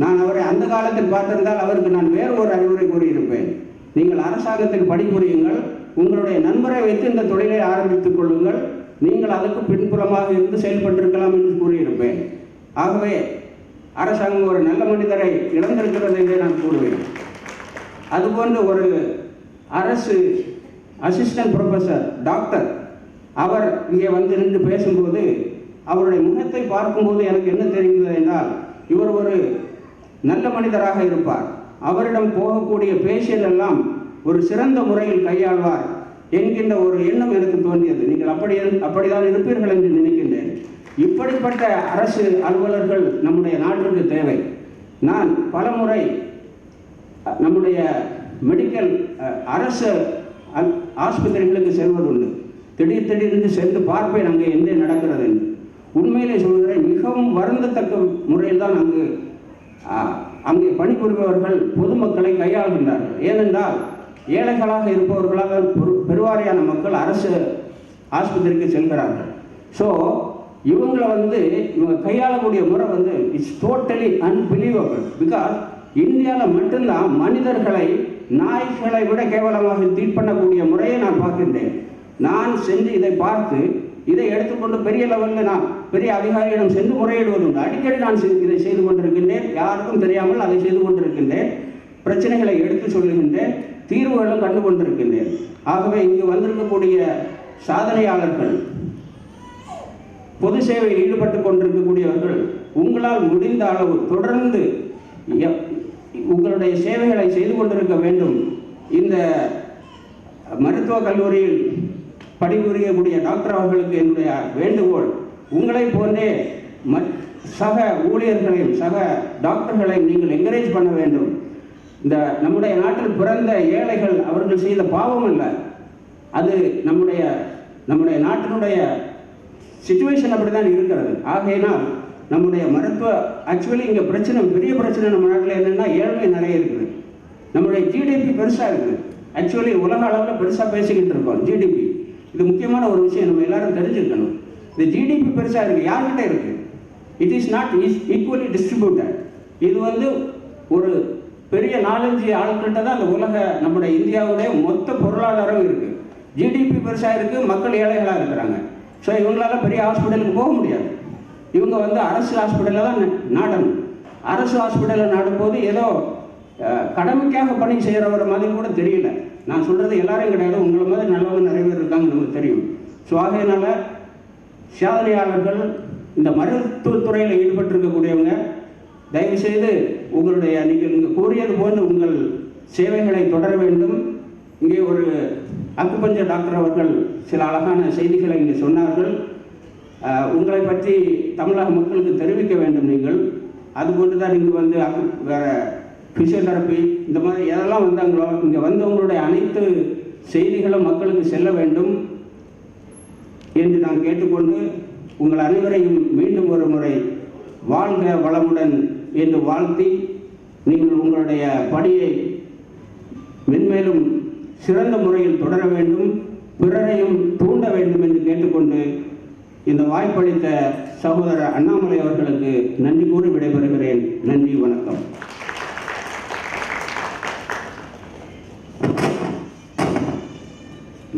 நான் அவரை அந்த காலத்தில் பார்த்திருந்தால் அவருக்கு நான் வேறு ஒரு அறிவுரை கூறியிருப்பேன். நீங்கள் அரசாங்கத்தில் பணிபுரியுங்கள், உங்களுடைய நண்பரை வைத்து இந்த தொழிலை ஆரம்பித்துக் கொள்ளுங்கள், நீங்கள் அதுக்கு பின்புறமாக இருந்து செயல்பட்டிருக்கலாம் என்று கூறியிருப்பேன். ஆகவே அரசாங்கம் ஒரு நல்ல மனிதரை இழந்திருக்கிறது என்றே நான் கூறுவேன். அதுபோன்று ஒரு அரசு அசிஸ்டன்ட் ப்ரொஃபஸர் டாக்டர் அவர் இங்கே வந்து நின்று பேசும்போது அவருடைய முகத்தை பார்க்கும்போது எனக்கு என்ன தெரிகிறது என்றால், இவர் ஒரு நல்ல மனிதராக இருப்பார், அவரிடம் போகக்கூடிய பேஷண்ட் எல்லாம் ஒரு சிறந்த முறையில் கையாள்வார் என்கின்ற ஒரு எண்ணம் எனக்கு தோன்றியது. நீங்கள் அப்படிதான் இருப்பீர்கள் என்று நினைக்கின்றேன். இப்படிப்பட்ட அரசு அலுவலர்கள் நம்முடைய நாட்டிற்கு தேவை. நான் பலமுறை நம்முடைய மெடிக்கல் அரசு ஆஸ்பத்திரிகளுக்கு செல்வதுண்டு. திடீரென்று சென்று பார்ப்பேன் அங்கே என்ன நடக்கிறது என்று. உண்மையிலே சொல்கிறேன், மிகவும் வருந்தத்தக்க முறையில் தான் அங்கே பணிபுரிபவர்கள் பொதுமக்களை கையாளுகின்றார்கள். ஏனென்றால் ஏழைகளாக இருப்பவர்களாக பெருவாரியான மக்கள் அரசு ஆஸ்பத்திரிக்கு செல்கிறார்கள். ஸோ இவங்களை இவங்க கையாளக்கூடிய முறை இட்ஸ் டோட்டலி அன்பிலீவபிள். பிகாஸ் இந்தியாவில் மட்டும்தான் மனிதர்களை நாய்களை விட கேவலமாக ட்ரீட் பண்ணக்கூடிய முறையை நான் பார்க்கின்றேன். நான் சென்று இதை பார்த்து இதை எடுத்துக்கொண்டு பெரிய லெவலில் நான் பெரிய அதிகாரியிடம் சென்று முறையிடுவதுண்டு. அடிக்கடி நான் இதை செய்து கொண்டிருக்கின்றேன், யாருக்கும் தெரியாமல் அதை செய்து கொண்டிருக்கின்றேன், பிரச்சனைகளை எடுத்து சொல்லுகின்றேன், தீர்வுகளும் கண்டு கொண்டிருக்கின்றேன். ஆகவே இங்கு வந்திருக்கக்கூடிய சாதனையாளர்கள், பொது சேவையில் ஈடுபட்டு கொண்டிருக்கக்கூடியவர்கள், உங்களால் முடிந்த அளவு தொடர்ந்து உங்களுடைய சேவைகளை செய்து கொண்டிருக்க வேண்டும். இந்த மருத்துவக் கல்லூரியில் பணிபுரியக்கூடிய டாக்டர் அவர்களுக்கு என்னுடைய வேண்டுகோள், உங்களை போன்றே சக ஊழியர்களையும் சக டாக்டர்களையும் நீங்கள் என்கரேஜ் பண்ண வேண்டும். இந்த நம்முடைய நாட்டில் பிறந்த ஏழைகள் அவர்கள் செய்த பாவம் இல்லை, அது நம்முடைய நாட்டினுடைய சிச்சுவேஷன் அப்படி தான் இருக்கிறது. ஆகையினால் நம்முடைய மருத்துவ ஆக்சுவலி இங்கே பெரிய பிரச்சனை நம்ம நாட்டில் என்னென்னா ஏழ்மை நிறைய இருக்குது. நம்முடைய ஜிடிபி பெருசாக இருக்குது. ஆக்சுவலி உலக அளவில் பெருசாக பேசிக்கிட்டு இருக்கோம் ஜிடிபி. இது முக்கியமான ஒரு விஷயம், நம்ம எல்லாரும் தெரிஞ்சுக்கணும். இந்த ஜிடிபி பெருசாக இருக்குது, யார்கிட்ட இருக்குது? It is not equally distributed. இது ஒரு பெரிய 4-5 ஆட்கள்கிட்ட தான் அந்த நம்முடைய இந்தியாவுடைய மொத்த பொருளாதாரம் இருக்குது. ஜிடிபி பெருசாக இருக்குது, மக்கள் ஏழைகளாக இருக்கிறாங்க. ஸோ இவங்களால பெரிய ஹாஸ்பிட்டலுக்கு போக முடியாது. இவங்க அரசு ஹாஸ்பிட்டலில் தான் நாடணும். அரசு ஹாஸ்பிட்டலில் நாடும்போது ஏதோ கடமைக்காக பணி செய்கிறவர மாதிரி கூட தெரியல. நான் சொல்கிறது எல்லாரையும் கிடையாது, உங்களை மாதிரி நல்லவங்க நிறைய பேர் இருக்காங்க, நமக்கு தெரியும். ஸோ ஆகையினால சாதனையாளர்கள், இந்த மருத்துவத்துறையில் ஈடுபட்டிருக்கக்கூடியவங்க, தயவுசெய்து நீங்கள் இங்கே கூறியது போன்று உங்கள் சேவைகளை தொடர வேண்டும். இங்கே ஒரு அக்குபஞ்சர் டாக்டர் அவர்கள் சில அழகான செய்திகளை இங்கே சொன்னார்கள். உங்களை பற்றி தமிழக மக்களுக்கு தெரிவிக்க வேண்டும். நீங்கள் அதுபோன்று தான் நீங்கள் வேறு ஃபிசியோதெரப்பி இந்த மாதிரி எதெல்லாம் வந்தாங்களோ இங்கே வந்தவங்களுடைய அனைத்து செய்திகளும் மக்களுக்கு செல்ல வேண்டும் என்று நான் கேட்டுக்கொண்டு, உங்கள் அனைவரையும் மீண்டும் ஒரு முறை வாழ்க வளமுடன் என்று வாழ்த்தி, நீங்கள் உங்களுடைய பணியை மென்மேலும் சிறந்த முறையில் தொடர வேண்டும், பிறரையும் தூண்ட வேண்டும் என்று கேட்டுக்கொண்டு, இந்த வாய்ப்பளித்த சகோதரர் அண்ணாமலை அவர்களுக்கு நன்றி கூறி விடைபெறுகிறேன். நன்றி, வணக்கம்.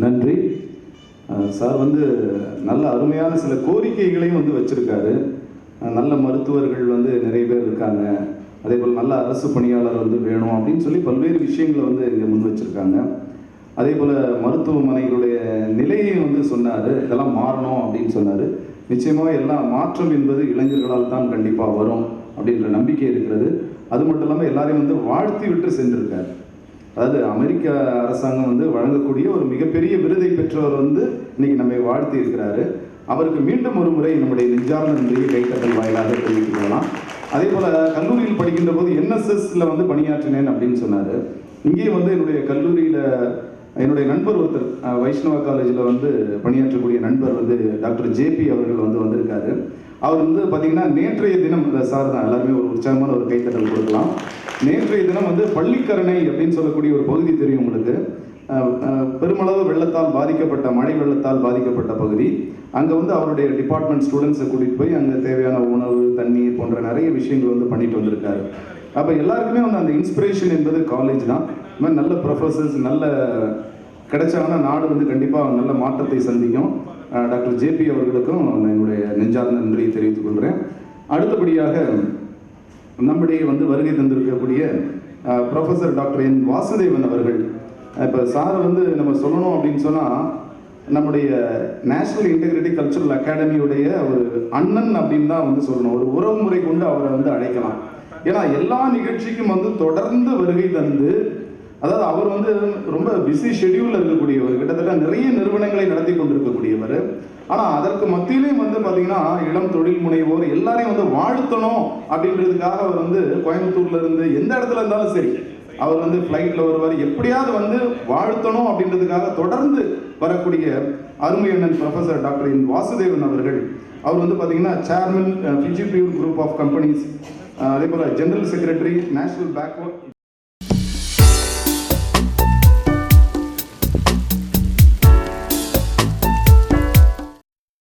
நன்றி சார். நல்ல அருமையான சில கோரிக்கைகளையும் வச்சிருக்காரு. நல்ல மருத்துவர்கள் நிறைய பேர் இருக்காங்க, அதே போல் நல்ல அரசு பணியாளர் வேணும் அப்படின்னு சொல்லி பல்வேறு விஷயங்களை இங்கே முன் வச்சிருக்காங்க. அதே போல் மருத்துவமனைகளுடைய நிலையை சொன்னார், இதெல்லாம் மாறணும் அப்படின்னு சொன்னார். நிச்சயமாக எல்லாம் மாற்றம் என்பது இளைஞர்களால் தான் கண்டிப்பாக வரும் அப்படின்ற நம்பிக்கை இருக்கிறது. அது மட்டும் இல்லாமல் எல்லாரையும் வாழ்த்தி விட்டு சென்றிருக்கார். அதாவது அமெரிக்க அரசாங்கம் வழங்கக்கூடிய ஒரு மிகப்பெரிய விருதை பெற்றவர் இன்னைக்கு நம்மை வாழ்த்தி இருக்கிறாரு. அவருக்கு மீண்டும் ஒரு முறை நம்முடைய நெஞ்சார்ந்த நன்றியை கைத்தட்டல் வாயிலாக தெரிவித்துக் கொள்ளலாம். அதே போல் கல்லூரியில் படிக்கின்ற போது என்எஸ்எஸ்ல பணியாற்றினேன் அப்படின்னு சொன்னார். இங்கேயும் என்னுடைய கல்லூரியில் என்னுடைய நண்பர் ஒருத்தர் வைஷ்ணவ காலேஜில் பணியாற்றக்கூடிய நண்பர் டாக்டர் ஜேபி அவர்கள் வந்திருக்காரு. அவர் பார்த்தீங்கன்னா நேற்றைய தினம் சார் தான் எல்லாருமே ஒரு உற்சாகமான ஒரு கைத்தட்டல் கொடுக்கலாம். நேற்றைய தினம் பள்ளிக்கரணை அப்படின்னு சொல்லக்கூடிய ஒரு பகுதி தெரியும் உங்களுக்கு. பெருமளவு வெள்ளத்தால் பாதிக்கப்பட்ட, மழை வெள்ளத்தால் பாதிக்கப்பட்ட பகுதி. அங்கே அவருடைய டிபார்ட்மெண்ட் ஸ்டூடெண்ட்ஸை கூட்டிகிட்டு போய் அங்கே தேவையான உணவு, தண்ணீர் போன்ற நிறைய விஷயங்கள் பண்ணிட்டு வந்திருக்காரு. அப்போ எல்லாருக்குமே அந்த இன்ஸ்பிரேஷன் என்பது காலேஜ் தான். இந்த மாதிரி நல்ல ப்ரொஃபஸர்ஸ் நல்ல கிடைச்சாங்கன்னா நாடு கண்டிப்பாக நல்ல மாற்றத்தை சந்திக்கும். டாக்டர் ஜேபி அவர்களுக்கும் என்னுடைய நெஞ்சார்ந்த நன்றியை தெரிவித்துக் கொள்கிறேன். அடுத்தபடியாக நம்முடைய வருகை தந்திருக்கக்கூடிய ப்ரொஃபஸர் டாக்டர் என் வாசுதேவன் அவர்கள். இப்போ சாரை நம்ம சொல்லணும் அப்படின்னு சொன்னால், நம்முடைய நேஷனல் இன்டெகிரிட்டி கல்ச்சுரல் அகாடமியுடைய ஒரு அண்ணன் அப்படின்னு தான் சொல்லணும். ஒரு உறவு முறை கொண்டு அவரை அழைக்கலாம். ஏன்னா எல்லா நிகழ்ச்சிக்கும் தொடர்ந்து வருகை தந்து, அதாவது அவர் ரொம்ப பிஸி ஷெடியூலில் இருக்கக்கூடியவர், கிட்டத்தட்ட நிறைய நிறுவனங்களை நடத்தி கொண்டிருக்கக்கூடியவர். ஆனால் அதற்கு மத்தியிலையும் பார்த்தீங்கன்னா இளம் தொழில் முனைவோர் எல்லாரையும் வாழ்த்தணும் அப்படின்றதுக்காக அவர் கோயம்புத்தூர்ல இருந்து எந்த இடத்துல இருந்தாலும் சரி, அவர் ஃப்ளைட்டில் வருவார், எப்படியாவது வாழ்த்தணும் அப்படின்றதுக்காக தொடர்ந்து வரக்கூடிய அருமை அண்ணன் ப்ரொஃபஸர் டாக்டர் என் வாசுதேவன் அவர்கள். அவர் பார்த்தீங்கன்னா chairman Fiji pure group of companies, அதே போல் ஜெனரல் செக்ரட்டரி நேஷனல் பேக்வர்ட்